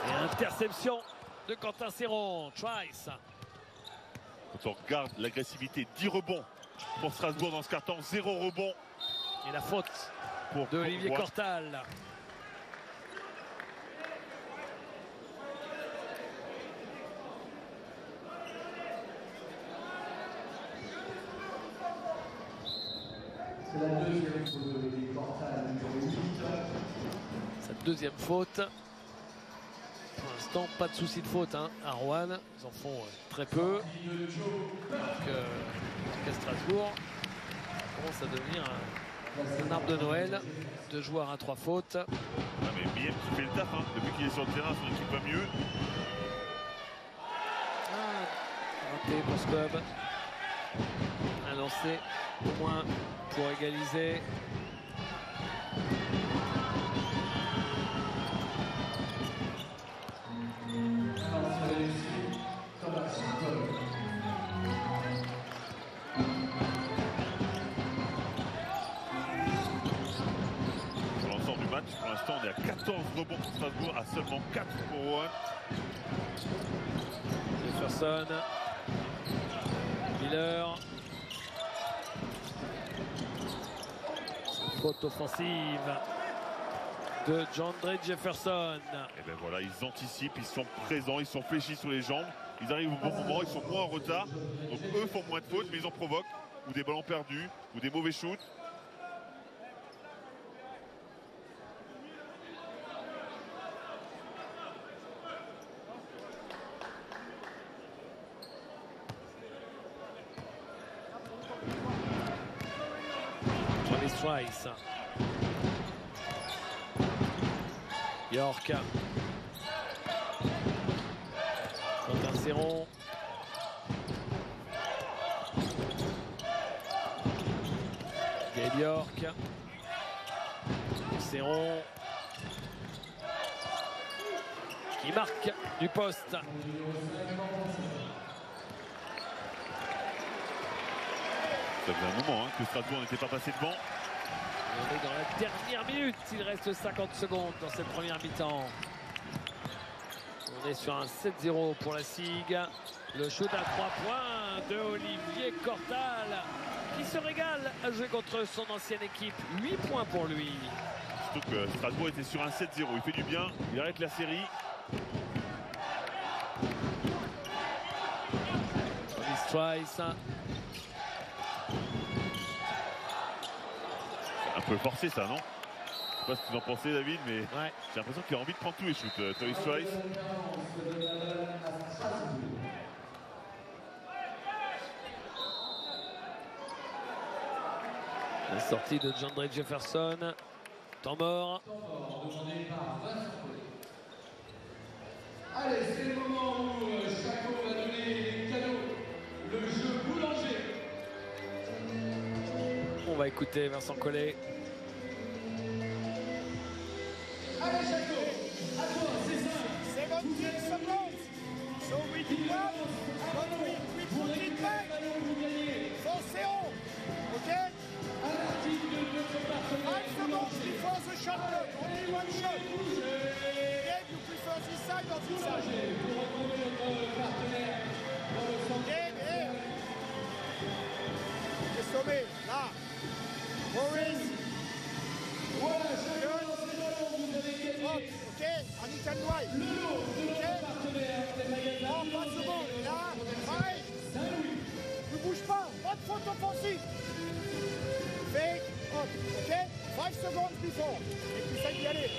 Et interception de Quentin Serron. Trice. Quand on regarde l'agressivité, 10 rebonds pour Strasbourg dans ce carton, 0 rebond Et la faute pour de Olivier Rouen. Cortal. C'est la deuxième faute de Cortal, numéro 8. Sa deuxième faute. Pour l'instant, pas de souci de faute hein, à Rouen. Ils en font très peu. Donc, en tout cas, Strasbourg commence à devenir un arbre de Noël. 2 joueurs à 3 fautes. Ah, mais Miem qui fait le taf, hein. Depuis qu'il est sur le terrain, son équipe va mieux. Raté pour ce club. Un lancé au moins pour égaliser. Sur l'ensemble du match, pour l'instant, on est à 14 rebonds pour Strasbourg, à seulement 4 pour Rouen. Jefferson. Miller. Faute offensive de Jandre Jefferson. Et bien voilà, ils anticipent, ils sont présents, ils sont fléchis sur les jambes. Ils arrivent au bon moment, ils sont moins en retard. Donc eux font moins de fautes, mais ils en provoquent. Ou des ballons perdus, ou des mauvais shoots. Trice. York. Quentin Serron. Gabe York. Serron. Qui marque du poste. Ça faisait un moment que Strasbourg n'était pas passé devant. On est dans la dernière minute. Il reste 50 secondes dans cette première mi-temps. On est sur un 7-0 pour la SIG. Le shoot à 3 points de Olivier Cortal qui se régale à jouer contre son ancienne équipe. 8 points pour lui. Surtout que Strasbourg était sur un 7-0. Il fait du bien. Il arrête la série. Trice. Un peu forcé ça, non? Je sais pas ce que vous en pensez, David, mais Ouais. j'ai l'impression qu'il a envie de prendre tous les shoots, Toby Trice. La sortie de Jandre Jefferson. Temps mort. Allez, c'est le moment où Chaco va donner les cadeaux. Le jeu boulanger. On va écouter Vincent Collet. Allez, Chaco, à toi, c'est ça. 17 seconds. So we did well, but we put it back. For Serron. Okay? À l'article de notre 5 partenaire. seconds before the shot clock. Only one shot. Gabe, you prefer this side or this side? Pour retrouver notre partenaire dans le centre. Gabe, here. Sommet, là. Maurice. Voilà, Chaco, c'est le long, vous avez gagné. Hop, ok, on y can white. Le lot de notre partenaire des magasins. Non, pas de seconde. Là, pareil. Saint-Louis. Ne bouge pas. Pas de faute offensive. Fake, hop, ok? 5 secondes before. Et tu sais d'y aller.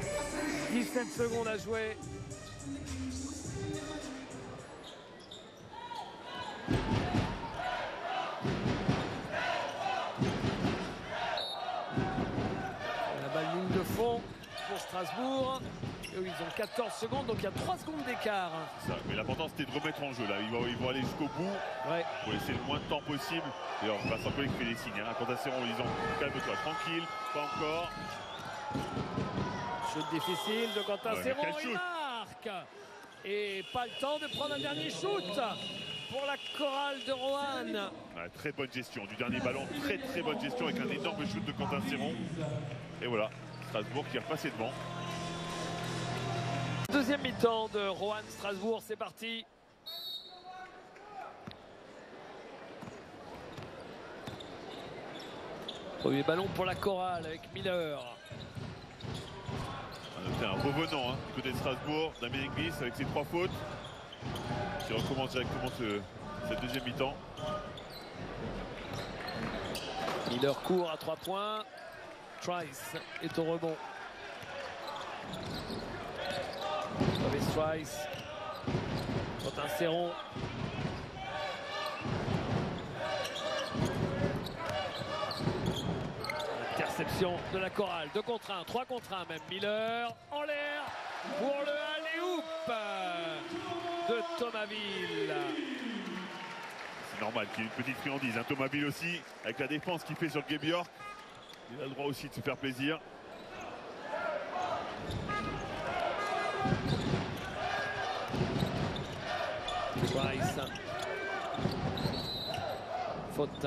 « 17 secondes à jouer. La balle ligne de fond pour Strasbourg. Et eux, ils ont 14 secondes, donc il y a 3 secondes d'écart. Ça. Mais l'important c'était de remettre en jeu là. Ils vont aller jusqu'au bout Ouais. pour laisser le moins de temps possible. Et alors Vincent Collet qui fait des signes. Quant à Serron en disant calme-toi, tranquille, pas encore. Shoot difficile de Quentin Ouais, Serron, quel il shoot. marque. Et pas le temps de prendre un dernier shoot pour la chorale de Roanne. Ouais, très bonne gestion du dernier ballon, très bonne gestion avec un énorme shoot de Quentin Serron. Et voilà, Strasbourg qui est repassé devant. Deuxième mi-temps de Roanne Strasbourg, c'est parti. Premier ballon pour la chorale avec Miller. C'est un revenant du côté de Strasbourg, Damien Inglis avec ses 3 fautes. Qui recommence directement cette deuxième mi-temps. Miller court à 3 points. Trice est au rebond. Travis Trice. Quentin Serron. Interception de la chorale. 2 contre 1, 3 contre 1 même. Miller en l'air pour le alley-oop de Thomasville. C'est normal qu'il y ait une petite friandise. Thomasville aussi, avec la défense qu'il fait sur Gabe York. Il a le droit aussi de se faire plaisir. Price. Faute.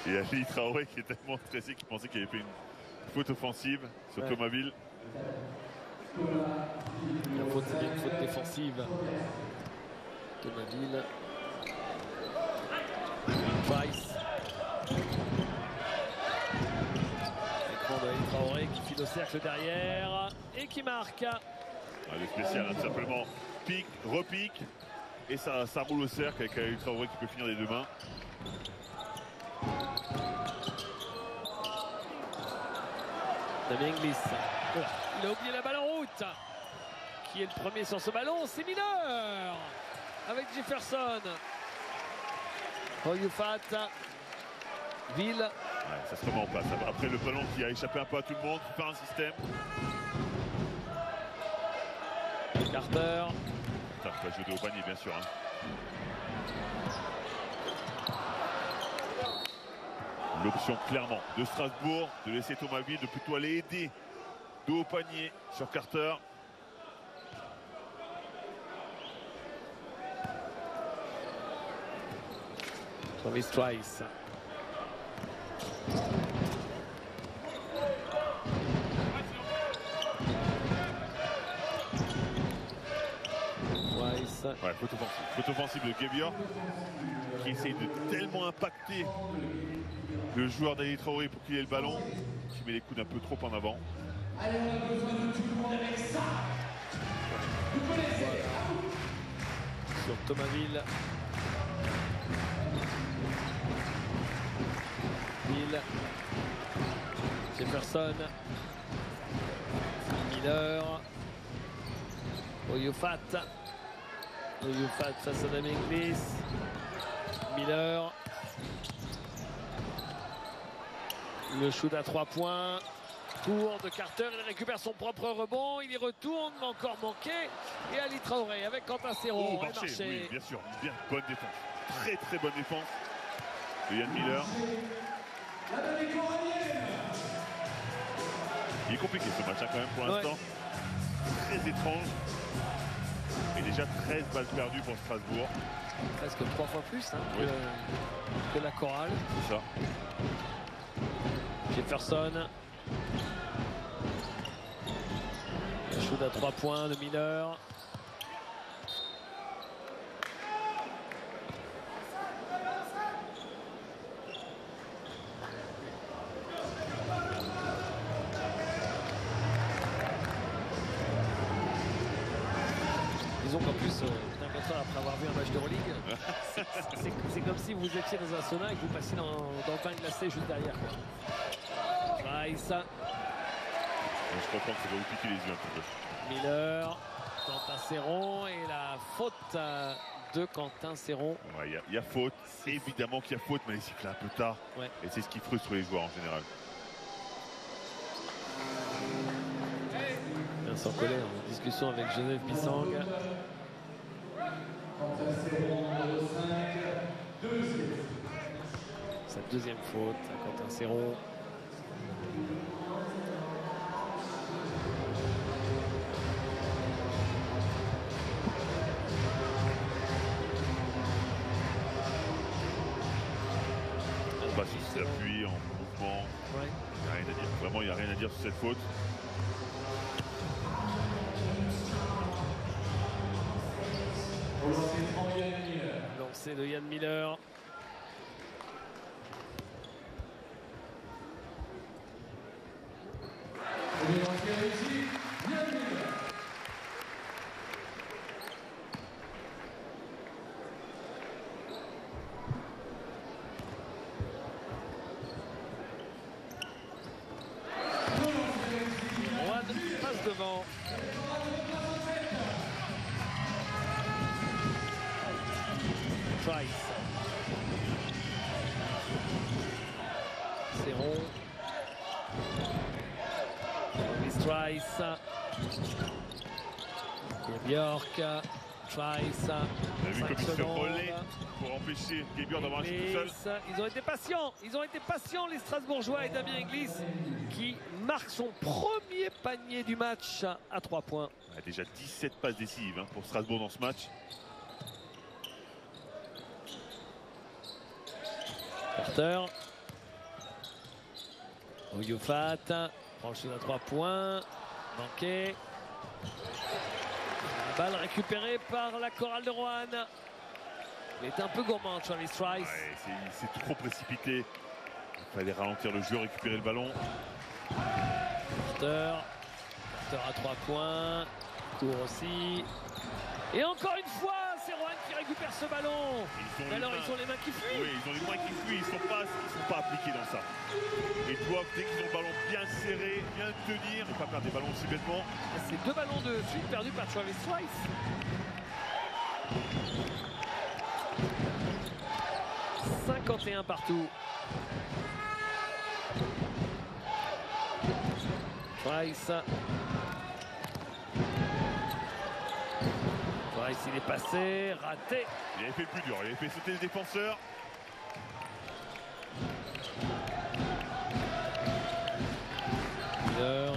Et Ali Traoré qui est tellement stressé qu'il pensait qu'il avait fait une faute offensive sur Ouais. Thomasville. La faute, c'était une faute défensive. Thomasville. Price. tacle derrière et qui marque. Le spécial, hein, simplement pique, repique. Et ça roule au cercle avec Ali Traoré qui peut finir des deux mains. Damien Inglis. Il a oublié la balle en route. Qui est le premier sur ce ballon? C'est Miller avec Jefferson. Oyufat. Ville. Ouais, ça se remet en place. Après le ballon qui a échappé un peu à tout le monde, faire un système. Carter. Ça va jouer de haut panier, bien sûr. Hein. L'option clairement de Strasbourg de laisser Thomas Ville de plutôt aller aider de haut panier sur Carter. Travis Trice. Ouais, faute offensive de Gebior qui essaye de tellement impacter le joueur d'Ali Traoré pour qu'il ait le ballon, qui met les coudes un peu trop en avant. Allez, on a besoin de tout le monde avec ça. Vous connaissez. Sur Thomas Ville. Ville. Jefferson. Miller. Oyufat. Oyufat face à Damien Inglis. Miller. Le shoot à 3 points. Tour de Carter, il récupère son propre rebond, il y retourne, mais encore manqué. Et Ali Traoré avec Quentin Serrault. Marché. Oui, bien sûr, bien bonne défense. Très très bonne défense de Yann Miller. Il est compliqué ce match quand même pour l'instant. Très étrange. Et déjà 13 balles perdues pour Strasbourg. Presque 3 fois plus hein, que la chorale. C'est ça. Jefferson. Le shoot à 3 points de Miller. Disons qu'en plus, d'un contraire, après avoir vu un match d'Euroleague, c'est comme si vous étiez dans un sauna et que vous passiez dans le pain glacé juste derrière. Trice. Je comprends que ça va vous piquer les yeux un peu. Miller, Quentin Serrault et la faute de Quentin Serrault. Ouais, il y a faute, évidemment qu'il y a faute, mais il siffle un peu tard. Ouais. Et c'est ce qui frustre les joueurs en général. Vincent Collet en discussion avec Genève Bissang. Sa deuxième faute à Quentin Serrault. On va sur l'appui en mouvement. Ouais. Il n'y a rien à dire. Vraiment, il n'y a rien à dire sur cette faute. Lancé de Yann Miller. Rouen passe devant. Trice. Serrault. Trice. Bjork. Trice. Vous avez vu comme il se relaie pour empêcher Gebior d'avoir un shoot tout seul. Ils ont été patients les Strasbourgeois et Damien Inglis qui marque son premier panier du match à 3 points. Il y a déjà 17 passes décisives pour Strasbourg dans ce match. Carter. Oyufat. Prend le shoot à 3 points. Manqué. La balle récupérée par la chorale de Rouen. Il est un peu gourmand, Travis Trice. Ouais, c'est trop précipité. Il fallait ralentir le jeu, récupérer le ballon. Carter à 3 points. Tour aussi. Et encore une fois, c'est Rohan qui récupère ce ballon. Mais alors, ils ont les mains qui fuient. Oui, ils ont les mains qui fuient. Ils sont pas appliqués dans ça. Ils doivent, dès qu'ils ont le ballon bien serré, bien tenir, ne pas perdre des ballons aussi bêtement. C'est 2 ballons de suite perdus par Travis Trice. « 51 partout. Trice. Trice, il est passé, raté. Il avait fait le plus dur, il avait fait sauter les défenseurs. Miller.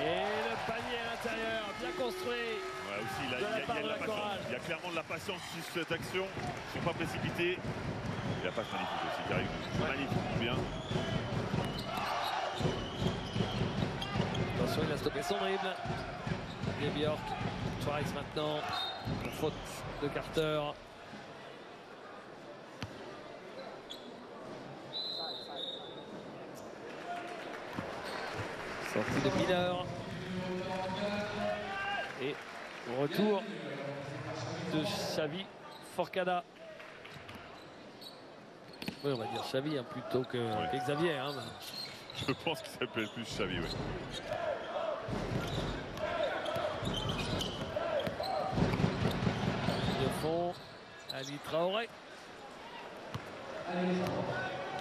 Et le panier à l'intérieur, bien construit. Ouais, aussi, là, De la part il y a de la patience. chorale. Il y a clairement de la patience sur cette action. Ils ne sont pas précipités. Et la passe magnifique aussi qui arrive magnifiquement bien. Attention, il a stoppé son dribble. Et Bjork. Trice maintenant. Faute de Carter. Sortie de Miller. Et retour de Xavi Forcada. Oui, on va dire Xavi hein, plutôt que Xavier. Hein. Je pense qu'il s'appelle plus Xavi, oui. De fond, Ali Traoré.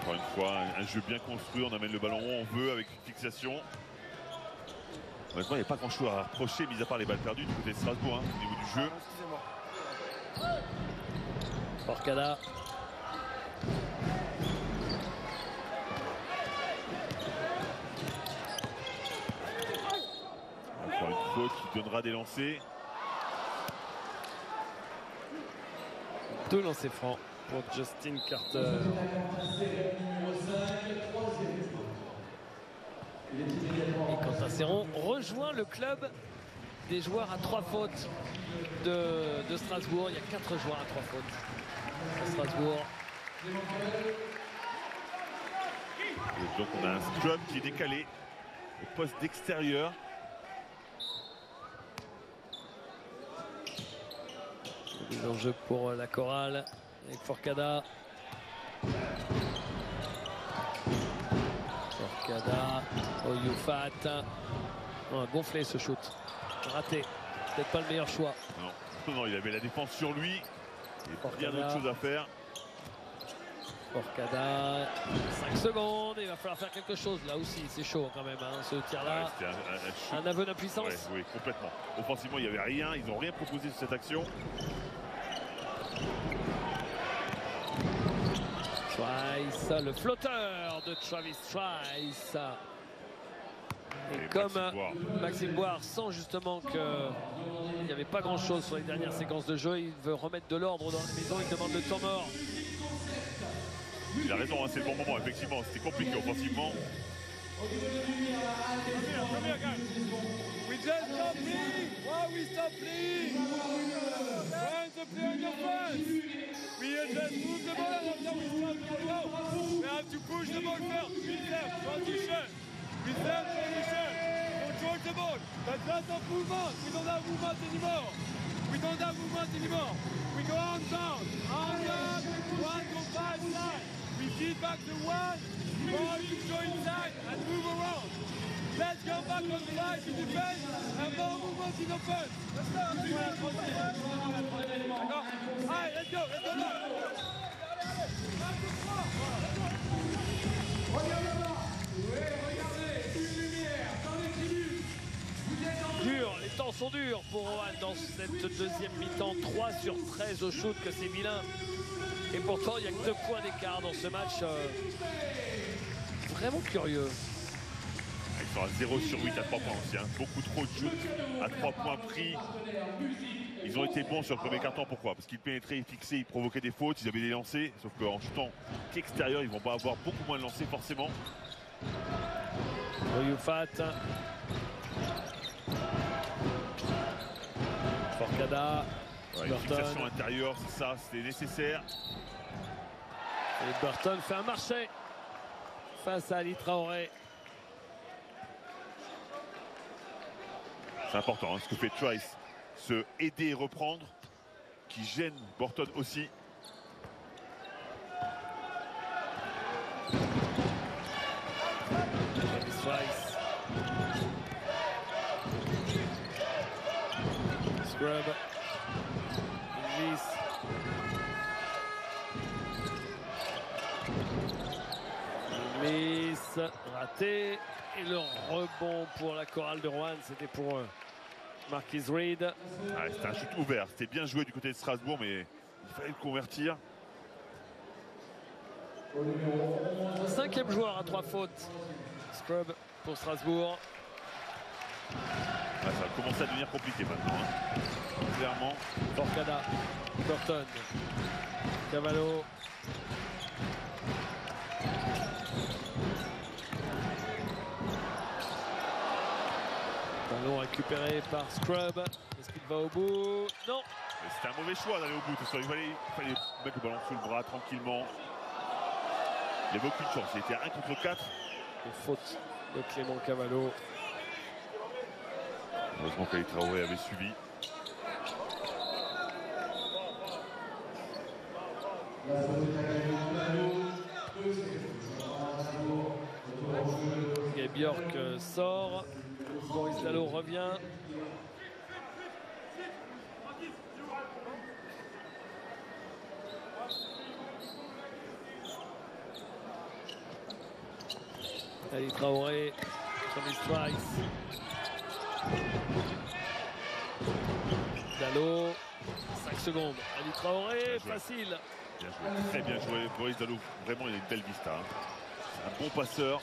Encore une fois, un jeu bien construit. On amène le ballon où on veut avec une fixation. Honnêtement, il n'y a pas grand chose à reprocher, mis à part les balles perdues du côté de Strasbourg, hein, au niveau du jeu. Forcada. Encore une faute qui donnera des lancers. 2 lancers francs pour Justin Carter. Et Quentin Serron rejoint le club des joueurs à 3 fautes de Strasbourg. Il y a 4 joueurs à 3 fautes à Strasbourg. Et donc on a un scrum qui est décalé au poste d'extérieur. Des enjeux pour la chorale avec Forcada. Forcada, Oyufat. Oh, gonflé ce shoot. Raté. Peut-être pas le meilleur choix. Non, il avait la défense sur lui. Il y a bien d'autres choses à faire. Forcada, 5 secondes. Il va falloir faire quelque chose là aussi. C'est chaud quand même, hein, ce tir-là. Ouais, c'était un aveu d'impuissance. Ouais, oui, complètement. Offensivement, il n'y avait rien. Ils n'ont rien proposé sur cette action. Trice, le flotteur de Travis Trice. Et comme Maxime Boire sent justement qu'il n'y avait pas grand chose sur les dernières séquences de jeu, il veut remettre de l'ordre dans la maison, il demande le temps mort. Il a raison, hein, c'est le bon moment, effectivement, c'était compliqué offensivement. We just stop playing. Why we stop playing? Trying to play on your fans. We just move the ball and after we stop the ball. We have to push the ball first. Reserve, transition. Reserve, transition. Control the ball. That's lots of movement. We don't have movement anymore. We don't have movement anymore. We go on down. On down. 1 to 5 side. We feed back the 1. Ball to go inside and move around. Let's go back on the line to defend and more movement in offense. Let's go. D'accord? Allez, let's go là. Dur, les temps sont durs pour Rohan dans cette deuxième mi-temps. 3 sur 13 au shoot, que c'est vilain. Et pourtant, il n'y a que 2 points d'écart dans ce match. Vraiment curieux. Ils sont à 0 sur 8 à 3 points aussi. Hein. Beaucoup trop de shoots à 3 points pris. Ils ont été bons sur le premier quart-temps. Pourquoi? Parce qu'ils pénétraient, ils fixaient, ils provoquaient des fautes, ils avaient des lancers. Sauf qu'en shootant qu'extérieur, ils vont pas avoir beaucoup moins de lancers forcément. Oyufat. Forcada. Ouais, une fixation intérieure, c'est ça, c'était nécessaire. Et Burton fait un marché face à Ali Traoré. C'est important, hein, ce que fait Trice, se aider et reprendre, qui gêne Burton aussi. Trice. Scrub. Inglis. Inglis. Raté. Et le rebond pour la chorale de Rouen, c'était pour Marquis Reed. Ah, c'était un shoot ouvert, c'était bien joué du côté de Strasbourg, mais il fallait le convertir. 5e joueur à 3 fautes. Scrub pour Strasbourg. Ah, ça va commencer à devenir compliqué maintenant, hein. Clairement. Forcada, Burton, Cavallo. Ballon récupéré par Scrub. Est-ce qu'il va au bout? Non. C'était un mauvais choix d'aller au bout. Il fallait mettre le ballon sous le bras tranquillement. Il n'y avait aucune chance. Il était à 1 contre 4. Une faute de Clément Cavallo. Heureusement qu'Ali Traoré avait suivi. Björk sort. Boris Dalot revient. Ali Traoré, Thomas Trice. Dalot, 5 secondes. Ali Traoré, facile. Bien joué, très bien joué. Boris Dalot, vraiment, il a une belle vista, hein. C'est un bon passeur.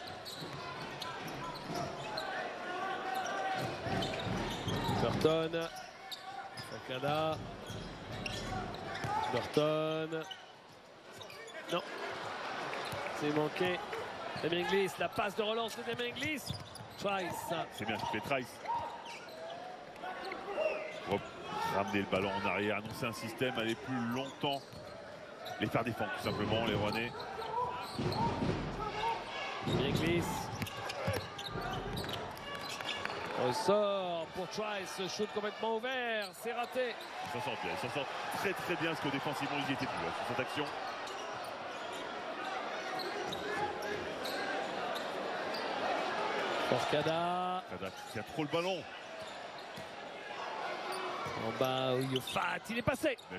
Burton, Forcada, Burton. Non, c'est manqué. Demenglis, la passe de relance de Demenglis. Trice. C'est bien, c'est Trice. Ramener le ballon en arrière, annoncer un système, aller plus longtemps, les faire défendre tout simplement, les Rouennais. Demenglis. Ressort pour Trice, shoot complètement ouvert, c'est raté. Ils s'en sortent bien, ils s'en sortent très très bien parce que défensivement ils y étaient plus sur cette action. Forcada. Qui a trop le ballon. En bas, Yofat, il est passé. Bien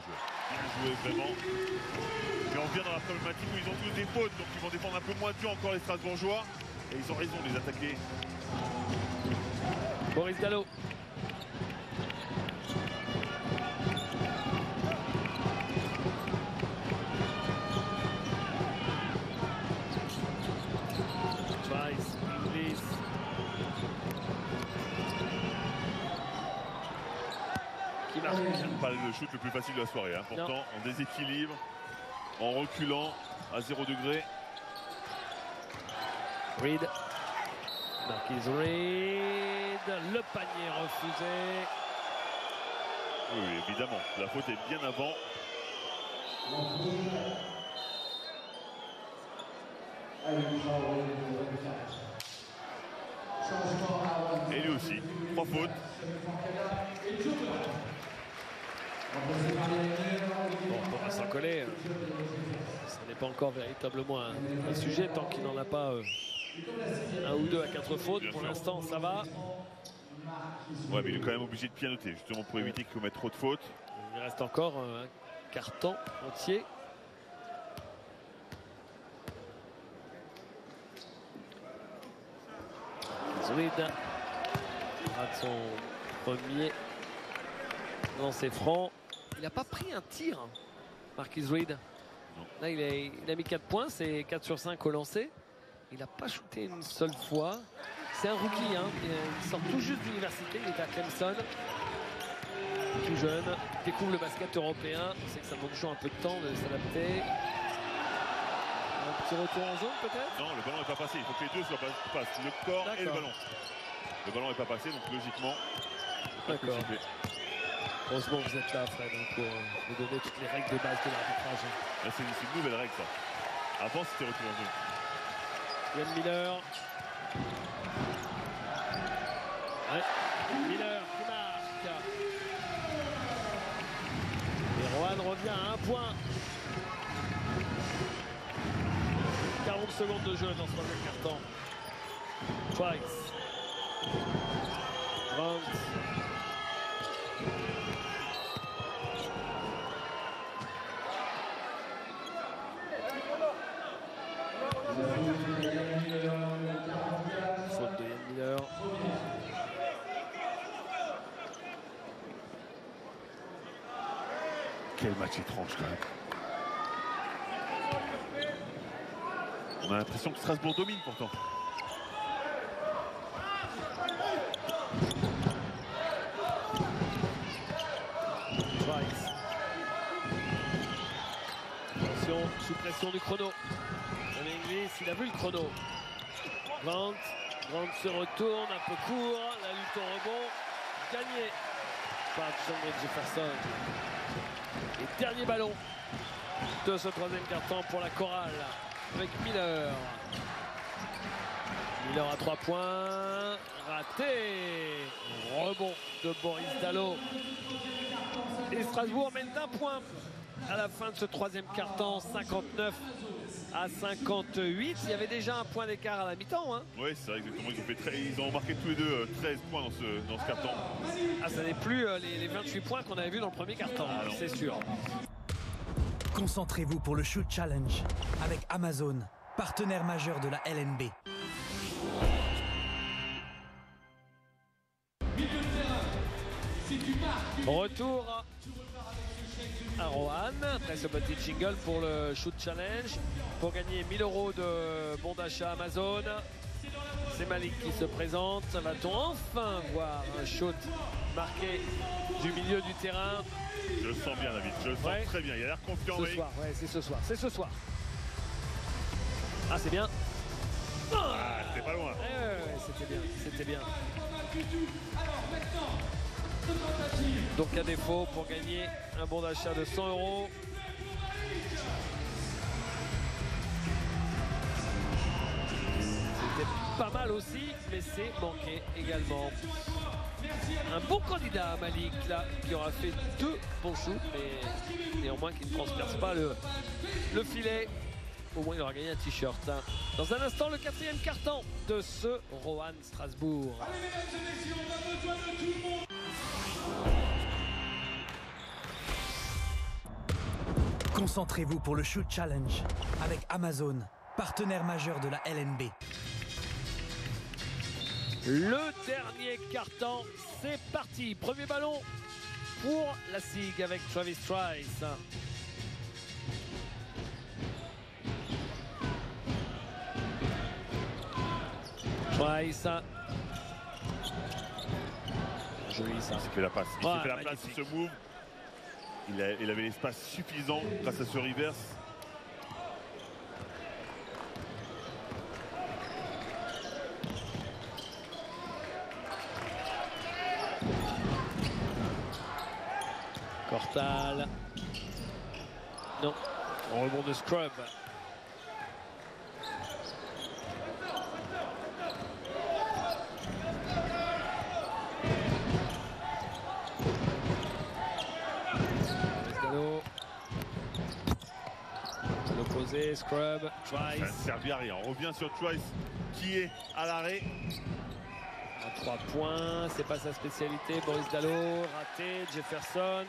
joué vraiment. Et on vient dans la problématique où ils ont tous des fautes, donc ils vont défendre un peu moins dur encore les Strasbourgeois. Et ils ont raison de les attaquer. Boris Dalot. Trice, Inglis. Qui marque. Pas le shoot le plus facile de la soirée, hein. Pourtant Non. en déséquilibre, en reculant à 0 degré. Reed. Marquis Reed. Le panier refusé. Oui, évidemment, la faute est bien avant. Et lui aussi, 3 fautes. Bon, pour Vincent Collet, ça n'est pas encore véritablement un sujet tant qu'il n'en a pas un ou deux à 4 fautes. Bien pour sûr. l'instant, ça va. Ouais, mais il est quand même obligé de pianoter, justement pour éviter qu'il commette trop de fautes. Il reste encore un carton entier. Reed rate son premier lancer franc. Il n'a pas pris un tir, Marquis Reed. Non. Là, il a mis 4 points, c'est 4 sur 5 au lancer. Il n'a pas shooté une seule fois. C'est un rookie, hein. Il sort tout juste d'université, il est à Clemson. Tout jeune, découvre le basket européen. On sait que ça demande toujours un peu de temps de s'adapter. Un petit retour en zone peut-être. Non, le ballon n'est pas passé, il faut que les deux soient passés, le corps et le ballon. Le ballon n'est pas passé, donc logiquement, D'accord. Heureusement que vous êtes là, Fred, hein, pour vous donner toutes les règles de base de l'arbitrage. Là, c'est une nouvelle règle, ça. Avant, c'était retour en zone. Yann Miller. Ouais. Miller qui marque. Et Rohan revient à 1 point. 40 secondes de jeu dans ce troisième quart-temps. Twice. Grant. Faute de Yann Miller. Quel match étrange quand même. On a l'impression que Strasbourg domine pourtant. Price. Attention, sous pression du chrono. Inglis, il a vu le chrono. Grant se retourne, un peu court. La lutte au rebond. Gagné par Chandler Jefferson. Et dernier ballon de ce troisième quart-temps pour la chorale. Avec Miller. Miller à 3 points. Raté. Rebond de Boris Dalot. Et Strasbourg mène d'1 point à la fin de ce troisième quart-temps. 59 à 58. Il y avait déjà un point d'écart à la mi-temps. Hein. Oui, c'est vrai, exactement. Ils ont marqué tous les deux 13 points dans ce quart-temps. Ah, ça n'est plus les 28 points qu'on avait vus dans le premier quart-temps, c'est sûr. Concentrez-vous pour le Shoot Challenge avec Amazon, partenaire majeur de la LNB. Retour à Rohan après ce petit jingle pour le Shoot Challenge. Pour gagner 1000 € de bon d'achat Amazon. C'est Malik qui se présente. Va-t-on enfin voir un shoot marqué du milieu du terrain? Je le sens bien, David. Je le sens très bien. Il a l'air confiant. Ce soir, ouais, c'est ce soir. C'est ce soir. Ah, c'est bien. Ah, c'était pas loin. Ouais, c'était bien. C'était bien. Donc à défaut pour gagner un bon d'achat de 100 €. C'était pas mal aussi, mais c'est manqué également. Un bon candidat Malik là, qui aura fait 2 bons shoots, mais néanmoins qui ne transperce pas le filet. Au moins il aura gagné un t-shirt. Hein. Dans un instant, le 4e quart-temps de ce Rohan Strasbourg. Allez, mesdames et messieurs, on a besoin de tout le monde. Concentrez-vous pour le Shoot Challenge avec Amazon, partenaire majeur de la LNB. Le dernier quart-temps, c'est parti. Premier ballon pour la SIG avec Travis Trice. Trice. Joli ça. Il s'est fait la passe. Il s'est fait la place magnifique. sur ce move. Il avait l'espace suffisant grâce à ce reverse. Cortal. Non. En rebond de Scrub. L'opposé, Scrub, Trice. Ça ne servait à rien. On revient sur Trice qui est à l'arrêt. À 3 points, c'est pas sa spécialité. Boris Dalot, raté. Jefferson.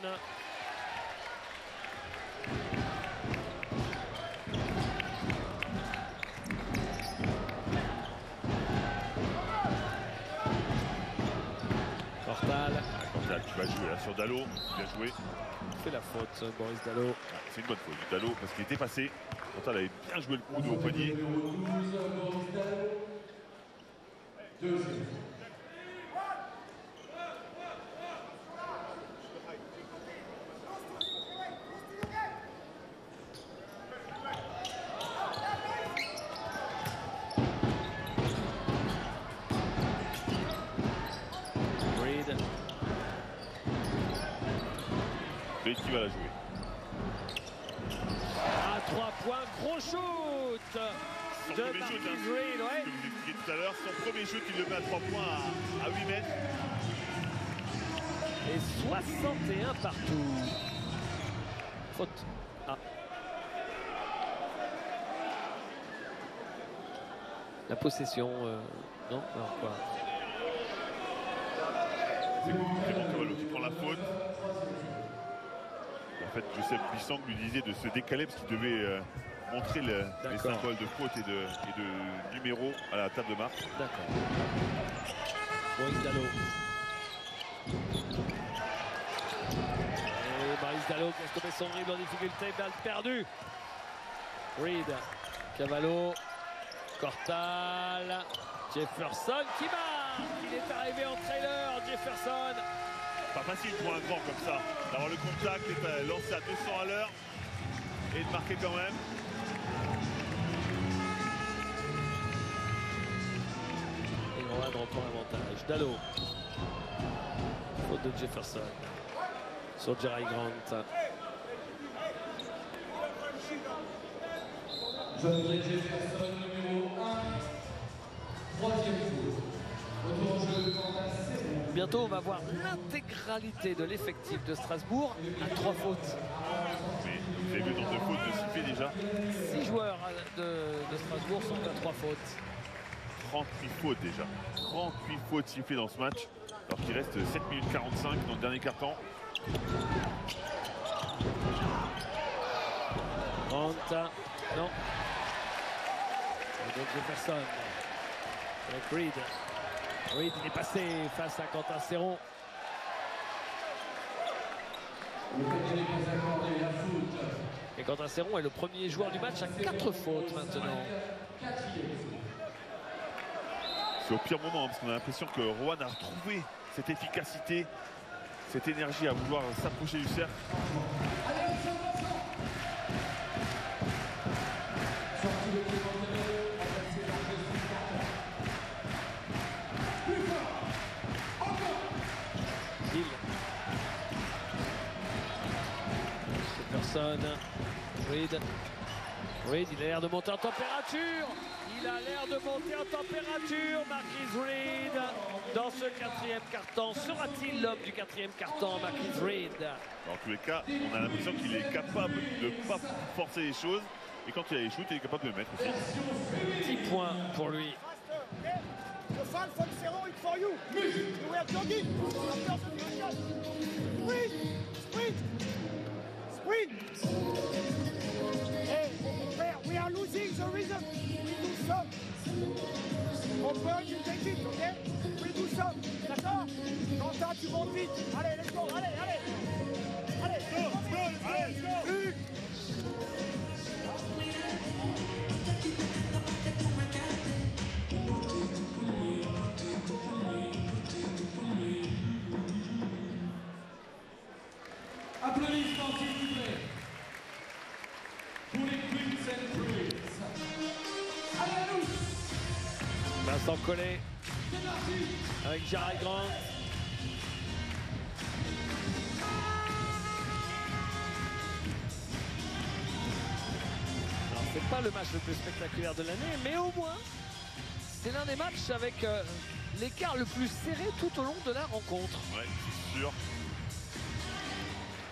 Cortal. Cortal, tu vas jouer là sur Dalot. Bien joué. Il fait la faute, Boris Dalot. C'est une bonne faute du Dalot parce qu'il était passé. Cortal avait bien joué le coup de haut poignet. Reed. Mais qui va la jouer? À 3 points, gros shoot Son de premier Marquis shoot, hein, Reed, ce ouais. que vous expliquiez tout à l'heure, son premier shoot, il le met à 3 points à 8 mètres. Et 61 partout. Faute. Ah. La possession, non, alors quoi? C'est Clément Cavallo qui prend la faute. En fait, Joseph Bissang lui disait de se décaler parce qu'il devait montrer les symboles de faute et de numéro à la table de marque. D'accord. Maurice Dalot. Et Maurice Dalot qui a stoppé son dribble en difficulté, balle perdue. Reed, Cavallo, Cortal, Jefferson qui marque. Il est arrivé en trailer, Jefferson. Pas facile pour un grand comme ça, d'avoir le contact, d'être lancé à 200 à l'heure et de marquer quand même. Et Rohan reprend l'avantage. Dalot. Faute de Jefferson. Sur Jerry Grant. André Jefferson, numéro 1, 3e tour. Retour en jeu quant à Serron. Bientôt, on va voir l'intégralité de l'effectif de Strasbourg à 3 fautes. Mais vous avez vu le nombre de fautes de sifflées déjà. 6 joueurs de Strasbourg sont à 3 fautes. 38 fautes déjà. 38 fautes sifflées dans ce match. Alors qu'il reste 7 minutes 45 dans le dernier quart-temps. Grant, non. Et donc Jefferson. Avec Reed. Reed, il est passé face à Quentin Serron. Et Quentin Serron est le premier joueur du match à 4 fautes maintenant. C'est au pire moment, hein, parce qu'on a l'impression que Rohan a retrouvé cette efficacité, cette énergie à vouloir s'approcher du cercle. Hill. Jefferson. Reed. Reed, il a l'air de monter en température. Il a l'air de monter en température, Marquis Reed, dans ce 4e quart-temps. Sera-t-il l'homme du 4e quart-temps, Marquis Reed? Dans tous les cas, on a l'impression qu'il est capable de ne pas forcer les choses. Et quand il a les shoots, il est capable de les mettre aussi. 10 points pour lui. The fan from Serron, it's for you. We are jogging. Sprint, sprint, sprint. Hey, frère, we are losing the rhythm. We do some. On peut, you take it, ok? We do some. D'accord? Quentin, tu montes vite. Allez, let's go. Allez, allez. Allez, go. Une. Applaudissements s'il vous plaît pour les Queens and Prudes. Allez à nous. Vincent Collet C'est parti. avec Jerry Grant. Alors c'est pas le match le plus spectaculaire de l'année, mais au moins c'est l'un des matchs avec l'écart le plus serré tout au long de la rencontre. Ouais, c'est sûr.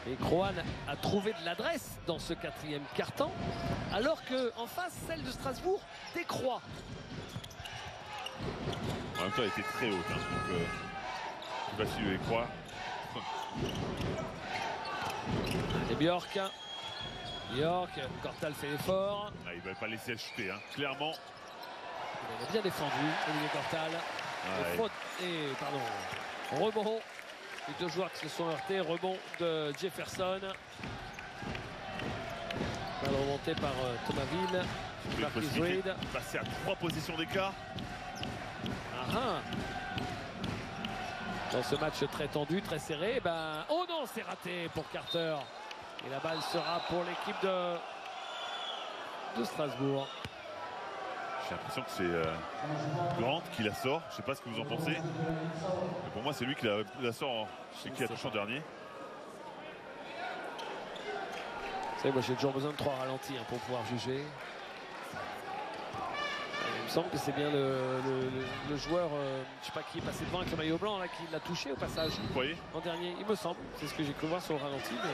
Et Rohan a trouvé de l'adresse dans ce 4e quart-temps, alors qu'en face, celle de Strasbourg décroît. En même temps, elle était très haute. Hein, donc, je sais pas si vous y croire. Et Bjork. Bjork, Cortal fait l'effort. Ah, il ne va pas laisser elle shooter. Hein. Clairement. Il a bien défendu, Olivier Cortal. Ouais. Et faute, et pardon, rebond. Les deux joueurs qui se sont heurtés, rebond de Jefferson. Balle remontée par Thomas Ville. Une Marquis possibilité Reed. de passer à 3 positions d'écart. Ah ah. Dans ce match très tendu, très serré, ben, oh non, c'est raté pour Carter. Et la balle sera pour l'équipe de Strasbourg. J'ai l'impression que c'est Grant qui la sort. Je ne sais pas ce que vous en pensez. Mais pour moi, c'est lui qui la sort. C'est qui a touché en dernier. Vous savez, moi j'ai toujours besoin de 3 ralentis hein, pour pouvoir juger. Il me semble que c'est bien le joueur, je sais pas qui est passé devant avec le maillot blanc, là, qui l'a touché au passage. Vous croyez? En dernier, il me semble. C'est ce que j'ai cru voir sur le ralenti, mais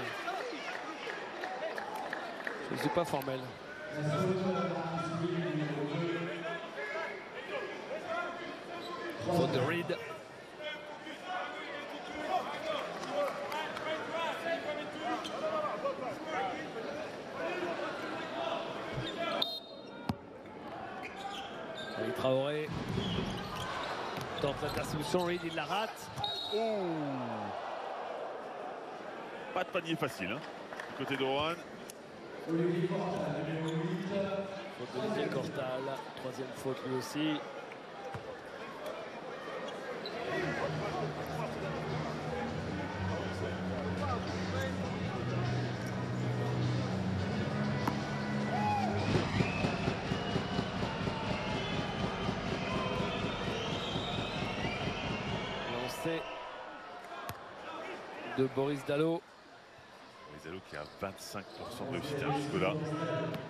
je ne suis pas formel. Faute de Reed. Ali Traoré tente l'interception, Reed il la rate. Oh, pas de panier facile hein. Du côté de Rohan. Faute d'Olivier Cortal, 3e faute lui aussi. Lancé de Boris Dalot. Boris Dalot qui a 25% de réussite jusque-là.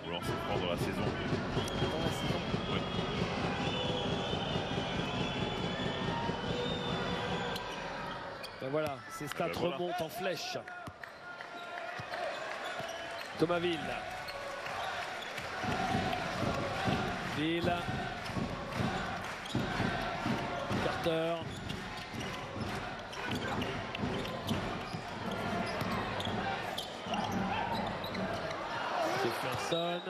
Pour lancer pendant la saison. Ouais. Ben voilà, ces stats Ben voilà. remontent en flèche. Thomas Ville. Ville. Carter. Jefferson.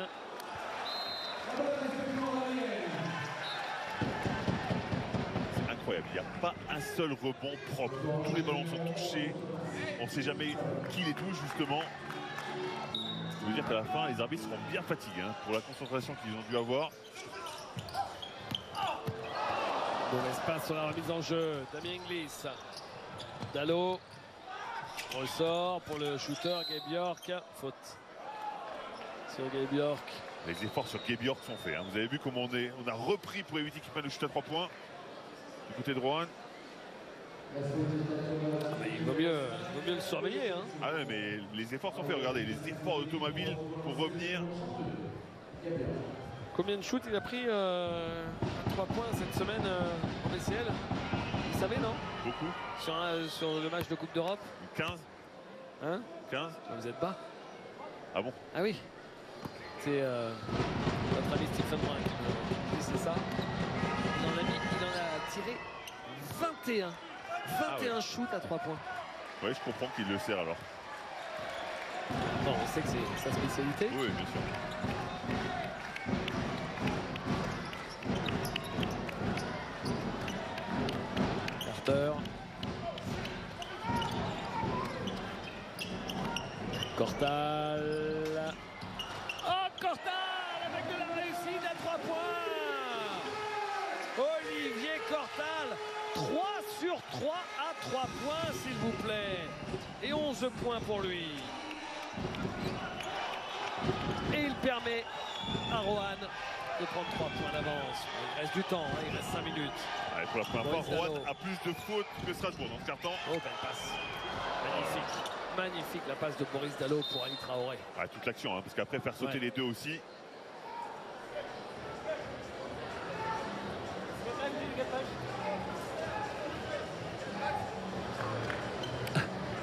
C'est incroyable, il n'y a pas un seul rebond propre. Tous les ballons sont touchés. On ne sait jamais qui les touche justement. Ça veut dire qu'à la fin, les arbitres seront bien fatigués hein, pour la concentration qu'ils ont dû avoir. Bon espace sur la remise en jeu. Damien Inglis. Dalot. Ressort pour le shooter Gabe York. Faute sur Gabe York. Les efforts sur Gabe York sont faits. Hein. Vous avez vu comment on a repris pour éviter qu'il prenne le shoot à 3 points. Du côté de Rohan. Ah mais il vaut mieux le surveiller. Hein. Ah ouais, mais les efforts sont faits. Regardez, les efforts de Thomas Ville pour revenir. Combien de shoots il a pris à 3 points cette semaine en BCL? Vous savez, non? Beaucoup. Sur le match de Coupe d'Europe? 15. Hein? 15. Vous êtes bas? Ah bon? Ah oui. C'est notre ami Stephen Brun qui me dit c'est ça. Il en a tiré 21. 21 shoots à 3 points. Oui, je comprends qu'il le sert alors. Non, on sait que c'est sa spécialité. Oui, bien sûr. Carter. Cortal. Oh, Cortal avec de la réussite à 3 points. Olivier Cortal. 3 sur 3 à 3 points, s'il vous plaît. Et 11 points pour lui. Et il permet à Rohan de prendre 3 points d'avance. Il reste du temps, hein, il reste 5 minutes. Allez, pour la première Boris fois, Rohan Dalot. a plus de fautes que Strasbourg dans ce carton. Oh, belle passe. Magnifique. Magnifique la passe de Boris Dalot pour Ali Traoré. Ah, toute l'action, hein, parce qu'après faire sauter Ouais. les deux aussi.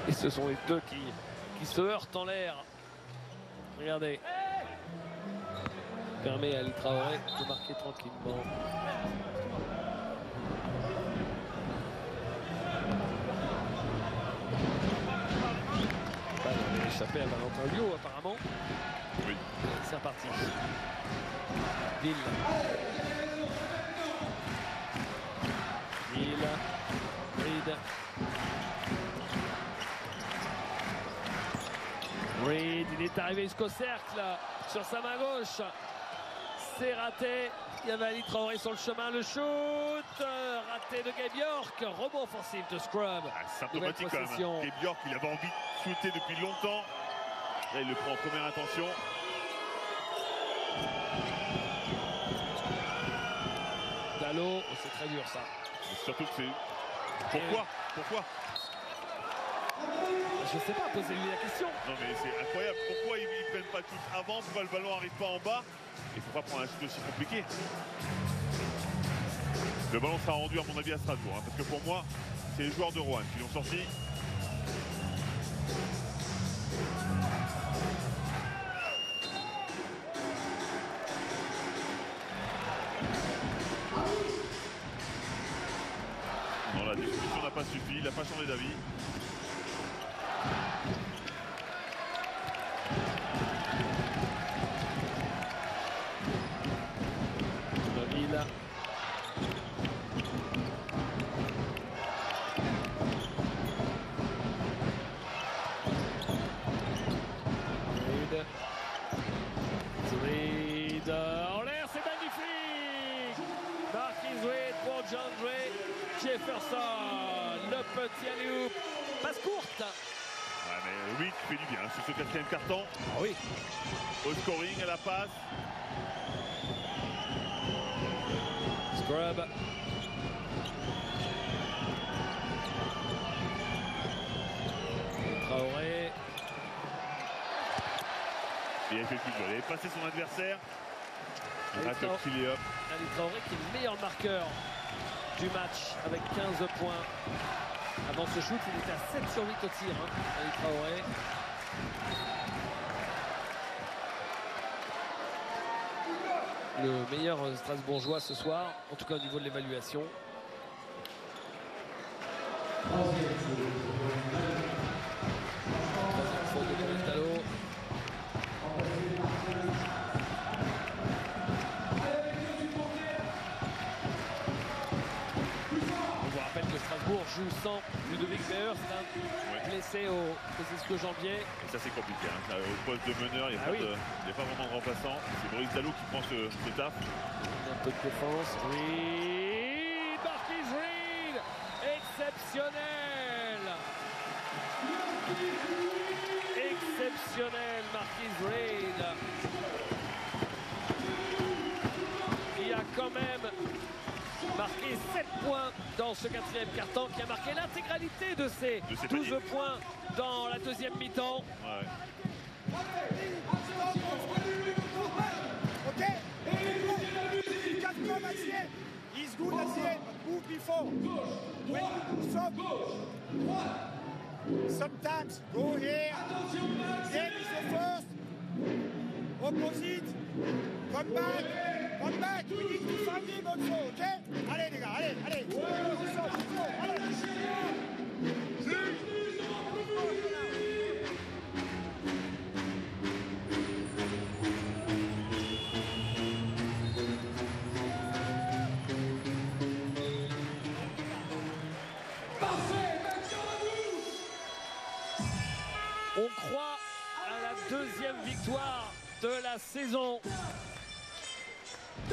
Et ce sont les deux qui se heurtent en l'air. Regardez. Permet à Ali Traoré de marquer tranquillement. Balle avait échappé à Valentin Liot apparemment. Oui. C'est reparti. Ville. Ville. Reed. Reed, il est arrivé jusqu'au cercle sur sa main gauche. C'est raté. Il y avait Ali Traoré sur le chemin. Le shoot raté de Gabe York. Rebond offensif de Scrub. Ah, symptomatique quand possession. même. Gabe York, il avait envie de shooter depuis longtemps. Là, il le prend en première intention. Dalot, oh, c'est très dur ça. Mais surtout que c'est... Pourquoi? Je Je sais pas, posez-lui la question. Non mais c'est incroyable. Pourquoi ils ne prennent pas le shoot avant? Pourquoi le ballon n'arrive pas en bas? Il ne faut pas prendre un shoot aussi compliqué. Le ballon sera rendu à mon avis à Strasbourg. Parce que pour moi, c'est les joueurs de Rouen qui l'ont sorti. Non, la discussion n'a pas suffi. Il n'a pas changé d'avis. Deville. Reed en l'air, c'est magnifique. Marquis Reed pour Jandre Jefferson. Le petit alley-oop. Passe courte. Ouais, mais oui, qui fait du bien sur ce quatrième carton. Ah oui. Au scoring, à la passe. Scrub. Traoré. Il a fait le plus dur. Il avait passé son adversaire. Il rate le Ali petit lay-up. Traoré qui est le meilleur marqueur du match avec 15 points. Avant ce shoot, il était à 7 sur 8 au tir. Ali Traoré. Le meilleur Strasbourgeois ce soir, en tout cas au niveau de l'évaluation. Troisième faute de Boris Dalot. On vous rappelle que Strasbourg joue sans Ludovic Beer, c'est un blessé au ischio-jambier. Et ça, c'est compliqué. Hein. Au poste de meneur, il n'y a, pas vraiment de remplaçant. C'est Boris Dalot qui prend ce taf. Un peu de défense. Reed, Marquis Reed, exceptionnel. Exceptionnel, Marquis Reed. Qui a quand même marqué 7 points dans ce quatrième quart-temps, qui a marqué l'intégralité de ses 12 points dans la deuxième mi-temps. Ouais. Okay? Just come at the end. He's good at the end, but move before. When you stop, sometimes go here. Then is the first. Opposite. Come back. We need to find him also, okay? Allez les gars, allez. On croit à la deuxième victoire de la saison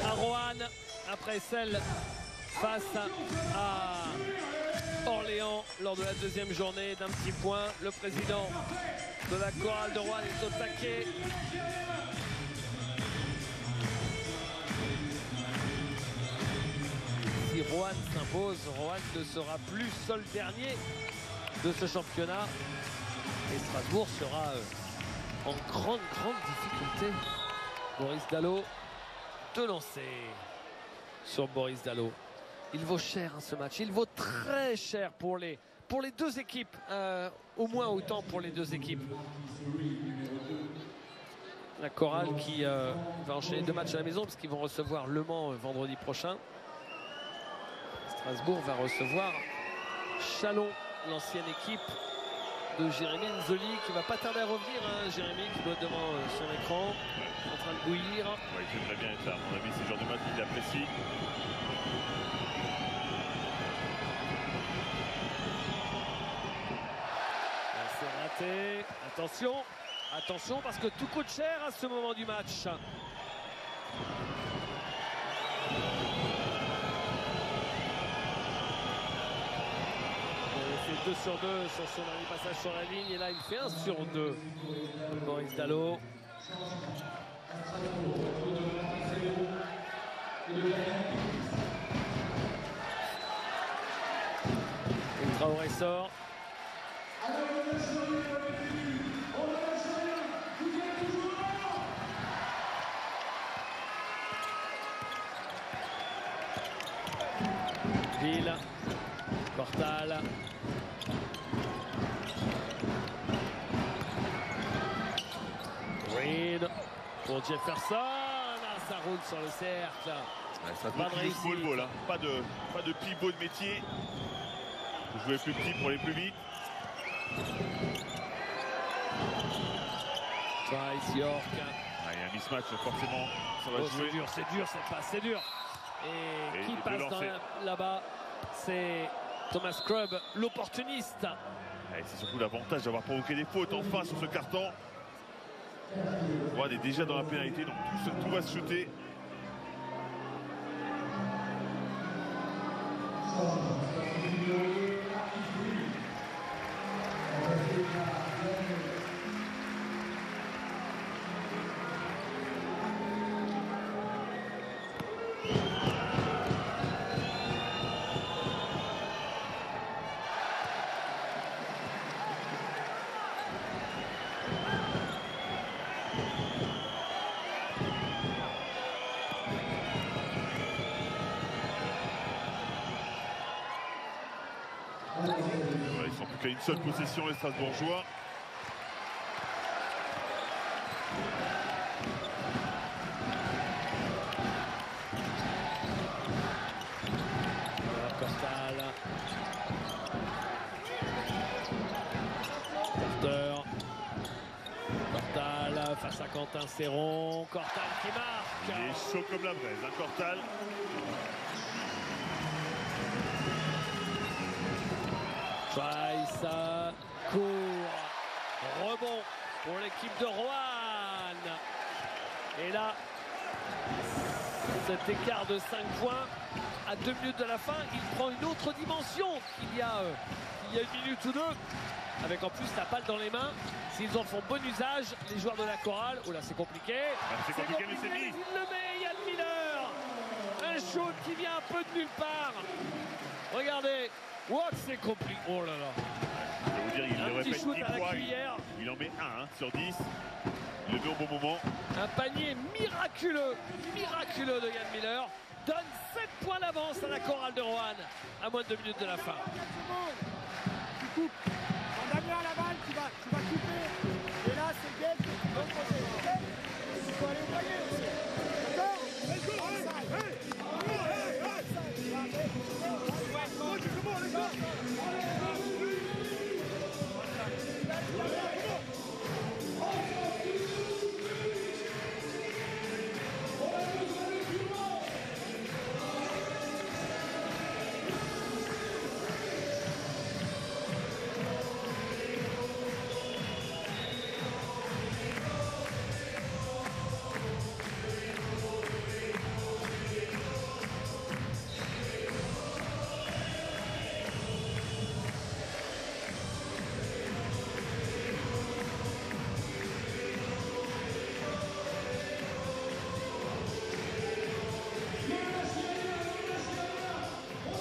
à Roanne après celle face à Orléans lors de la deuxième journée d'un petit point. Le président de la chorale de Roanne est au taquet. Si Roanne s'impose, Roanne ne sera plus seul dernier de ce championnat. Et Strasbourg sera en grande difficulté. Boris Dalot de lancer sur Boris Dalot. Il vaut cher ce match. Il vaut très cher pour les deux équipes. Au moins autant pour les deux équipes. La chorale qui va enchaîner 2 matchs à la maison parce qu'ils vont recevoir Le Mans vendredi prochain. Strasbourg va recevoir Chalon, l'ancienne équipe de Jérémy Nzoli qui va pas tarder à revenir. Jérémy qui doit être devant son écran en train de bouillir. Ouais, il fait très bien être là. À mon avis, c'est le genre de match qu'il apprécie. C'est raté. Attention parce que tout coûte cher à ce moment du match. Il fait 2 sur 2 sur son dernier passage sur la ligne et là il fait 1 sur 2. Boris Dalot. Et Traoré sort. Ville, Cortal. Green pour Jefferson. Ah, ça roule sur le cercle. Ouais, ça doit être small ball, hein. Pas de pivot de métier. Faut jouer plus petit pour aller plus vite. Trice, York. Ah, il y a un mismatch, forcément. Ça va jouer. C'est dur cette passe, c'est dur. Et qui passe là-bas, c'est Thomas Scrub, l'opportuniste. C'est surtout l'avantage d'avoir provoqué des fautes en face sur ce carton. Rouen est déjà dans la pénalité, donc tout va se shooter. Ils sont plus qu'à une seule possession, les Strasbourgeois. Cortal. Carter. Cortal face à Quentin Serron. Cortal qui marque. Il est chaud comme la braise, hein, Cortal. Trice court, rebond pour l'équipe de Rouen. Et là, cet écart de 5 points à 2 minutes de la fin, il prend une autre dimension qu'il y a une minute ou deux. Avec en plus la balle dans les mains. S'ils en font bon usage, les joueurs de la chorale. Oh là, c'est compliqué. C'est compliqué, mais c'est mis. Il le met, Yann Miller. Un shoot qui vient un peu de nulle part. Regardez. What, c'est compliqué. Oh là là. Je vais vous dire, il le répète 10 fois. Il en met 1 sur 10. Il le met au bon moment. Un panier miraculeux de Yann Miller. Donne 7 points d'avance à la chorale de Rouen à moins de 2 minutes de la fin. Tu coupes. Quand Damien a la balle, tu vas couper. Et là, c'est Gaël qui va poser. Il faut aller au panier aussi. D'accord?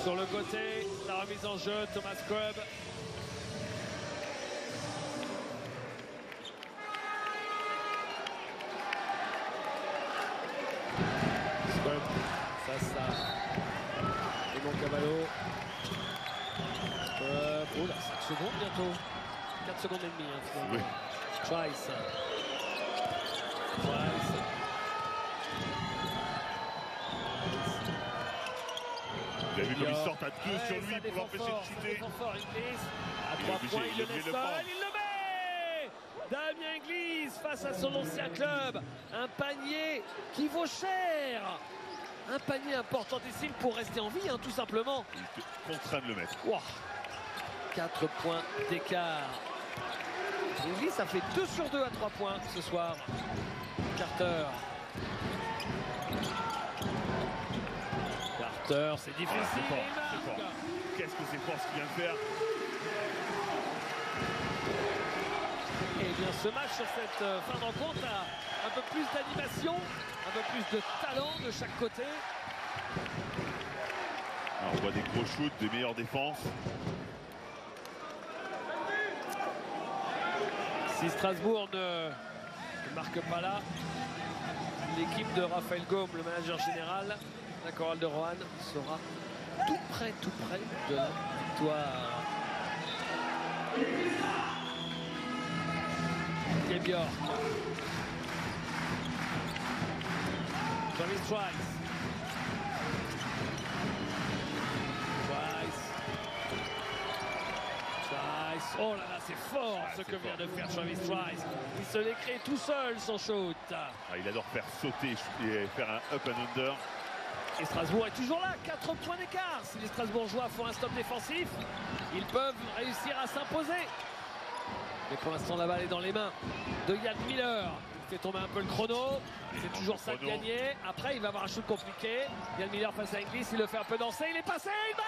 Sur le côté, la remise en jeu, Thomas Scrub. Scrub, ça. Et mon Cavallo. Oh là, 5 secondes bientôt. 4 secondes et demie. Hein, Oui. Trice. Vous avez vu comme il sort à 2 sur lui pour l'empêcher de shooter. À 3 points, il le met seul, il le met. Damien Inglis face à son ancien club. Un panier qui vaut cher. Un panier importantissime pour rester en vie, hein, tout simplement. Il est contraint de le mettre. Wow. 4 points d'écart. Inglis a fait 2 sur 2 à 3 points ce soir. Carter. C'est difficile. C'est fort. Qu'est-ce que c'est fort ce qu'il vient de faire. Et bien ce match sur cette fin de rencontre a un peu plus d'animation, un peu plus de talent de chaque côté. Alors, on voit des gros shoots, des meilleures défenses. Si Strasbourg ne marque pas là, l'équipe de Raphaël Gaume, le manager général, la chorale de Roanne, sera tout près de la victoire. Et Bjork. Travis Trice. Oh là là, c'est fort ce que vient de faire Travis Trice. Il se l'est créé tout seul son shoot. Il adore faire sauter et faire un up and under. Et Strasbourg est toujours là, 4 points d'écart. Si les Strasbourgeois font un stop défensif, ils peuvent réussir à s'imposer. Mais pour l'instant, la balle est dans les mains de Yann Miller. Il fait tomber un peu le chrono. C'est toujours ça de gagner. Après, il va avoir un shoot compliqué. Yann Miller face à Inglis, il le fait un peu danser. Il est passé, il bat.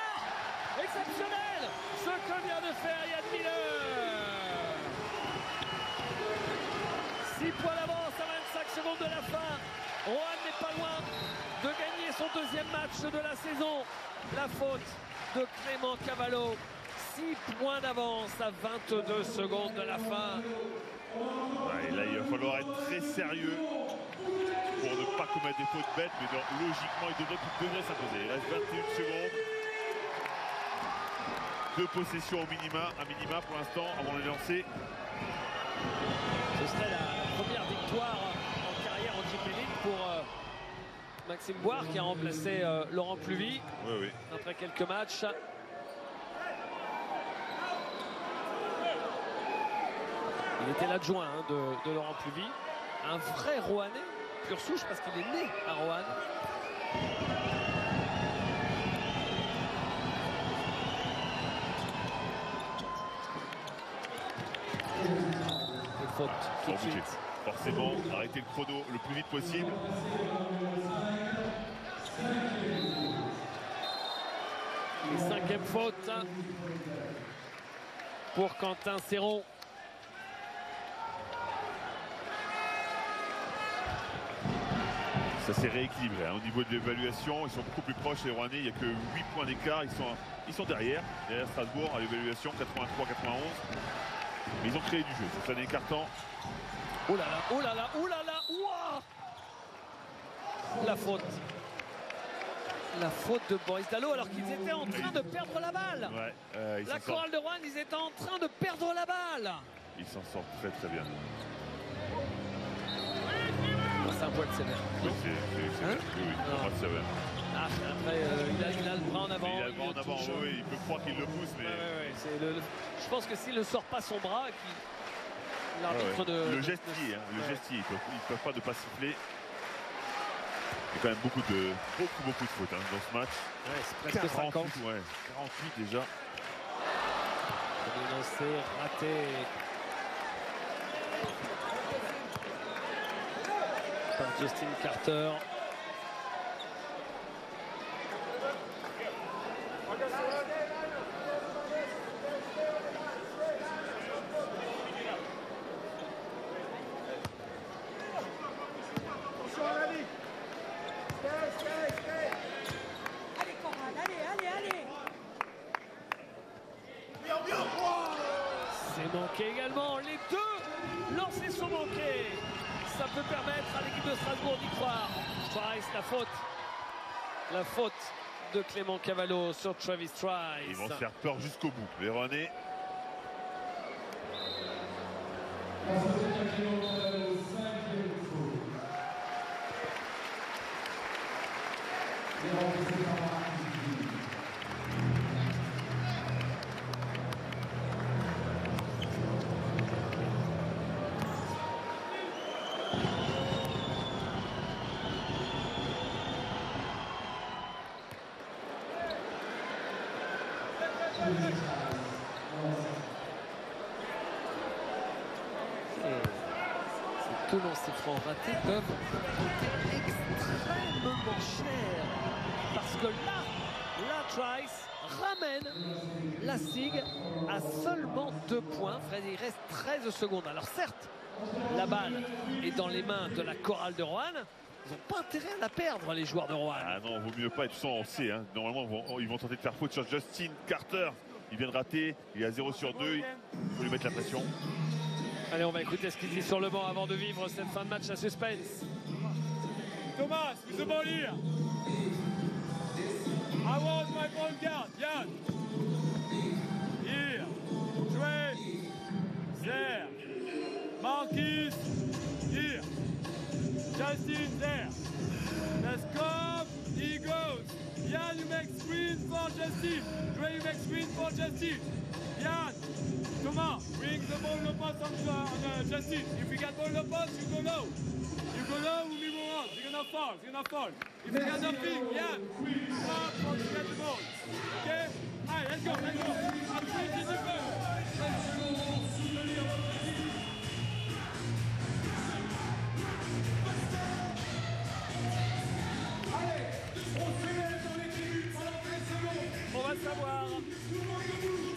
Exceptionnel ce que vient de faire Yann Miller. 6 points d'avance à 25 secondes de la fin. Roanne n'est pas loin de gagner son deuxième match de la saison. La faute de Clément Cavallo. 6 points d'avance à 22 secondes de la fin. Et là, il va falloir être très sérieux pour ne pas commettre des fautes bêtes, mais donc, logiquement, il devrait s'imposer. Il reste 21 secondes. 2 possessions à minima pour l'instant avant de les lancer. Ce serait la première victoire en carrière en Jeep Elite pour Maxime Boire qui a remplacé Laurent Pluvy après quelques matchs. Il était l'adjoint de Laurent Pluvy. Un vrai Roannais, pure souche parce qu'il est né à Roanne. Faute tout de suite. Forcément, arrêter le chrono le plus vite possible. Et 5e faute pour Quentin Serron. Ça s'est rééquilibré au niveau de l'évaluation. Ils sont beaucoup plus proches les Rouennais. Il n'y a que 8 points d'écart. Ils sont derrière Strasbourg à l'évaluation 83-91. Mais ils ont créé du jeu. C'est un écartant. Oh là là, oh là là, oh là là, ouah. La faute. La faute de Boris Dalot alors qu'ils étaient en train de perdre la balle. La chorale de Roanne, ils étaient en train de perdre la balle. Ils s'en sortent très bien. C'est un poil sévère. Oui, pour moi c'est sévère. Après, il a le bras en avant. Il a le bras en avant, oui, il peut croire qu'il le pousse, mais. Je pense que s'il ne sort pas son bras, l'arbitre de. Le gestier, ils ne peuvent pas ne pas siffler. Il y a quand même beaucoup de fautes dans ce match. C'est presque 50. 48 déjà. Lancé, raté. Par Justin Carter. Allez Coral, allez. C'est manqué également. Les deux lancers sont manqués. Ça peut permettre à l'équipe de Strasbourg d'y croire. Trice, la faute de Clément Cavallo sur Travis Trice. Ils vont se faire peur jusqu'au bout. Les Rouennais. Ces deux lancers francs ratés peuvent coûter extrêmement cher. Parce que là, Trice ramène la SIG à seulement 2 points. Fred, il reste 13 secondes. Alors certes, la balle est dans les mains de la chorale de Roanne. Ils n'ont pas intérêt à la perdre, les joueurs de Roanne. Ah non, vaut mieux pas être sans sait. Normalement, ils vont tenter de faire faute sur Justin Carter. Il vient de rater, il est à 0 sur 2. Il faut lui mettre la pression. Allez, on va écouter ce qu'il dit sur le banc avant de vivre cette fin de match à suspense. Thomas, with the ball here. I want my ball guard. Yann. Here. Trey. There. Marquis. Here. Justin there. Let's come. He goes. Yann, you make screen for Justin. Trey, you make screen for Justin. Yann. Thomas, bring the ball no pass on Justin. If you get ball no pass, you go low. You go low, we move on. You're gonna fall. You're gonna fall. If you got nothing, Yann, stop once you get the ball. Okay? Alright, let's go. Let's go. I'm switching the ball.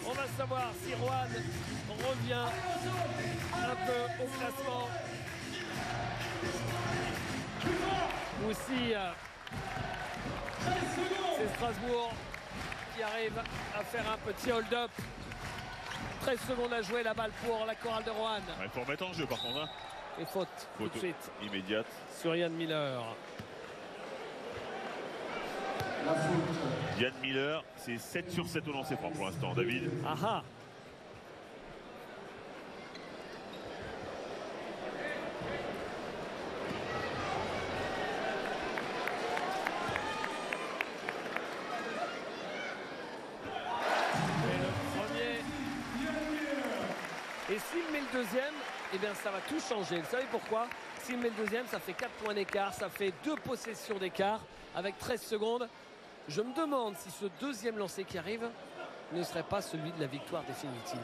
On va savoir si Rouen revient un peu au classement ou si c'est Strasbourg qui arrive à faire un petit hold-up. 13 secondes à jouer, la balle pour la chorale de Rouen. Il faut remettre en jeu par contre. Hein. Et faute tout de suite immédiate sur Yann Miller. Yann Miller, c'est 7 sur 7 au lancer franc pour l'instant, David. Aha. Et le premier. Et s'il met le deuxième, eh bien ça va tout changer. Vous savez pourquoi? S'il met le deuxième, ça fait 4 points d'écart, ça fait 2 possessions d'écart avec 13 secondes. Je me demande si ce deuxième lancer qui arrive ne serait pas celui de la victoire définitive.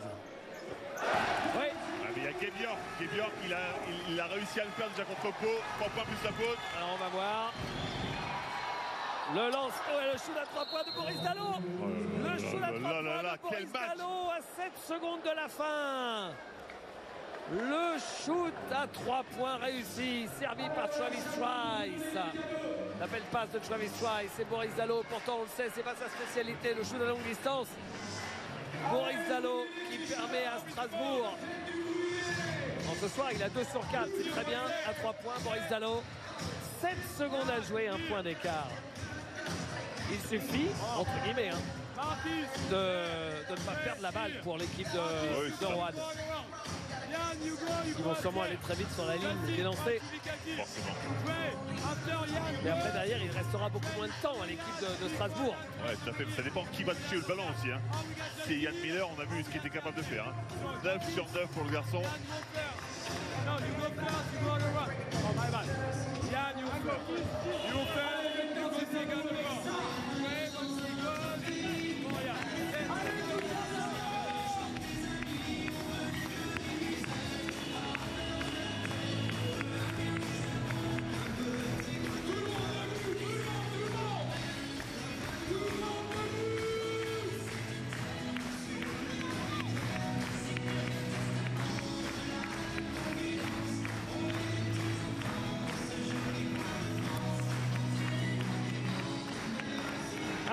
Oui. Ah, mais il y a Gebior. Gebior, il a réussi à le faire déjà contre Pau. 3 points plus la faute. Alors on va voir. Le lance et le shoot à 3 points de Boris Dalot. Le shoot à 3 points de Boris Dalot à 7 secondes de la fin. Le shoot à 3 points réussi, servi par Travis Trice. La belle passe de Travis Trice, c'est Boris Dalot. Pourtant, on le sait, c'est pas sa spécialité, le shoot à longue distance. Boris Dalot qui permet à Strasbourg. En ce soir, il a 2 sur 4, c'est très bien. À 3 points, Boris Dalot. 7 secondes à jouer, 1 point d'écart. Il suffit, entre guillemets, de ne pas perdre la balle pour l'équipe de Rouen. Ils vont sûrement aller très vite sur la ligne des lancers. Forcément. Et après derrière il restera beaucoup moins de temps à l'équipe de Strasbourg. Ouais, tout à fait. Ça dépend qui va toucher le ballon aussi. Hein. C'est Yann Miller, on a vu ce qu'il était capable de faire. Hein. 9 sur 9 pour le garçon.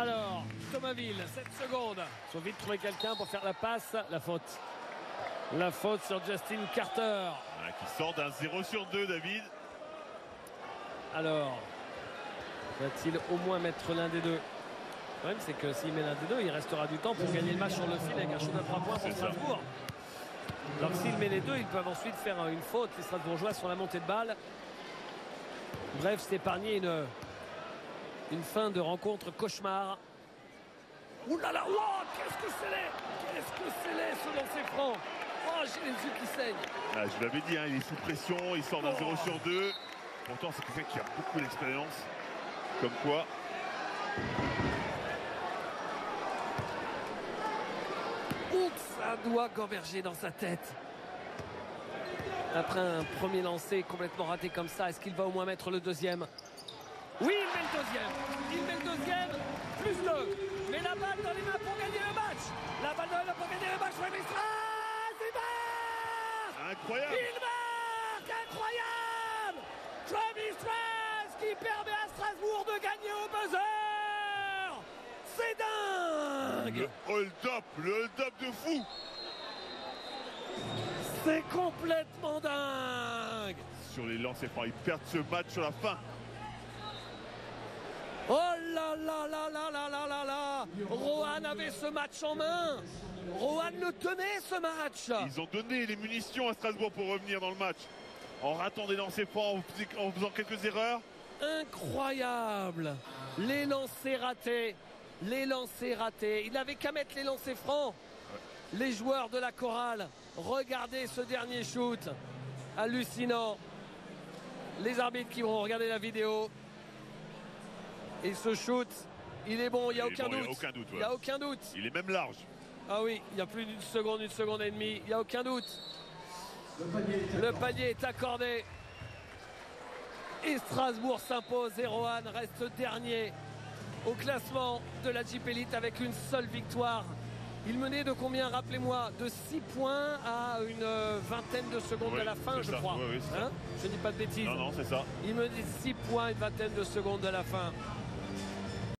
Alors, Thomasville, 7 secondes. Il faut vite trouver quelqu'un pour faire la passe. La faute. La faute sur Justin Carter. Ouais, qui sort d'un 0 sur 2, David. Alors, va-t-il au moins mettre l'un des deux? Le problème, c'est que s'il met l'un des deux, il restera du temps pour gagner le match sur le fil avec un shoot à 3 points pour Strasbourg. Alors s'il met les deux, ils peuvent ensuite faire une faute, les Strasbourgeois, sur la montée de balle. Bref, c'est épargné une fin de rencontre cauchemar. Ouh là là, oh, qu'est-ce que c'est laid! Qu'est-ce que c'est laid ce lancer franc! Oh, j'ai les yeux qui saignent. Ah, je l'avais dit, hein, il est sous pression, il sort d'un 0 sur 2. Pourtant, c'est quelqu'un qui a beaucoup d'expérience. Comme quoi. Ouh, ça doit gamberger dans sa tête. Après un premier lancer complètement raté comme ça, est-ce qu'il va au moins mettre le deuxième? Oui, il met le deuxième. Il met le deuxième, plus 2. Mais la balle dans les mains pour gagner le match. La balle dans les mains pour gagner le match. Travis Trice, il marque! Incroyable! Il marque! Incroyable! Travis Trice qui permet à Strasbourg de gagner au buzzer! C'est dingue! Le hold-up de fou! C'est complètement dingue. Sur les lancers francs, ils perdent ce match sur la fin. Oh là là là là là là là là. Rohan avait ce match en main. Rohan le tenait, ce match. Ils ont donné les munitions à Strasbourg pour revenir dans le match. En ratant des lancers francs, en faisant quelques erreurs. Incroyable. Les lancers ratés. Les lancers ratés. Il n'avait qu'à mettre les lancers francs. Les joueurs de la chorale. Regardez ce dernier shoot. Hallucinant. Les arbitres qui vont regarder la vidéo. Et ce shoot, il est bon, il n'y a aucun doute. Il n'y a aucun doute. Il est même large. Ah oui, il y a plus d'une seconde, une seconde et demie. Il n'y a aucun doute. Le panier est accordé. Et Strasbourg s'impose et Rohan reste dernier au classement de la Jeep Elite avec une seule victoire. Il menait de combien, rappelez-moi, de 6 points à une vingtaine de secondes de la fin, je crois. Oui, hein, je ne dis pas de bêtises. Non, c'est ça. Il menait 6 points, une vingtaine de secondes de la fin.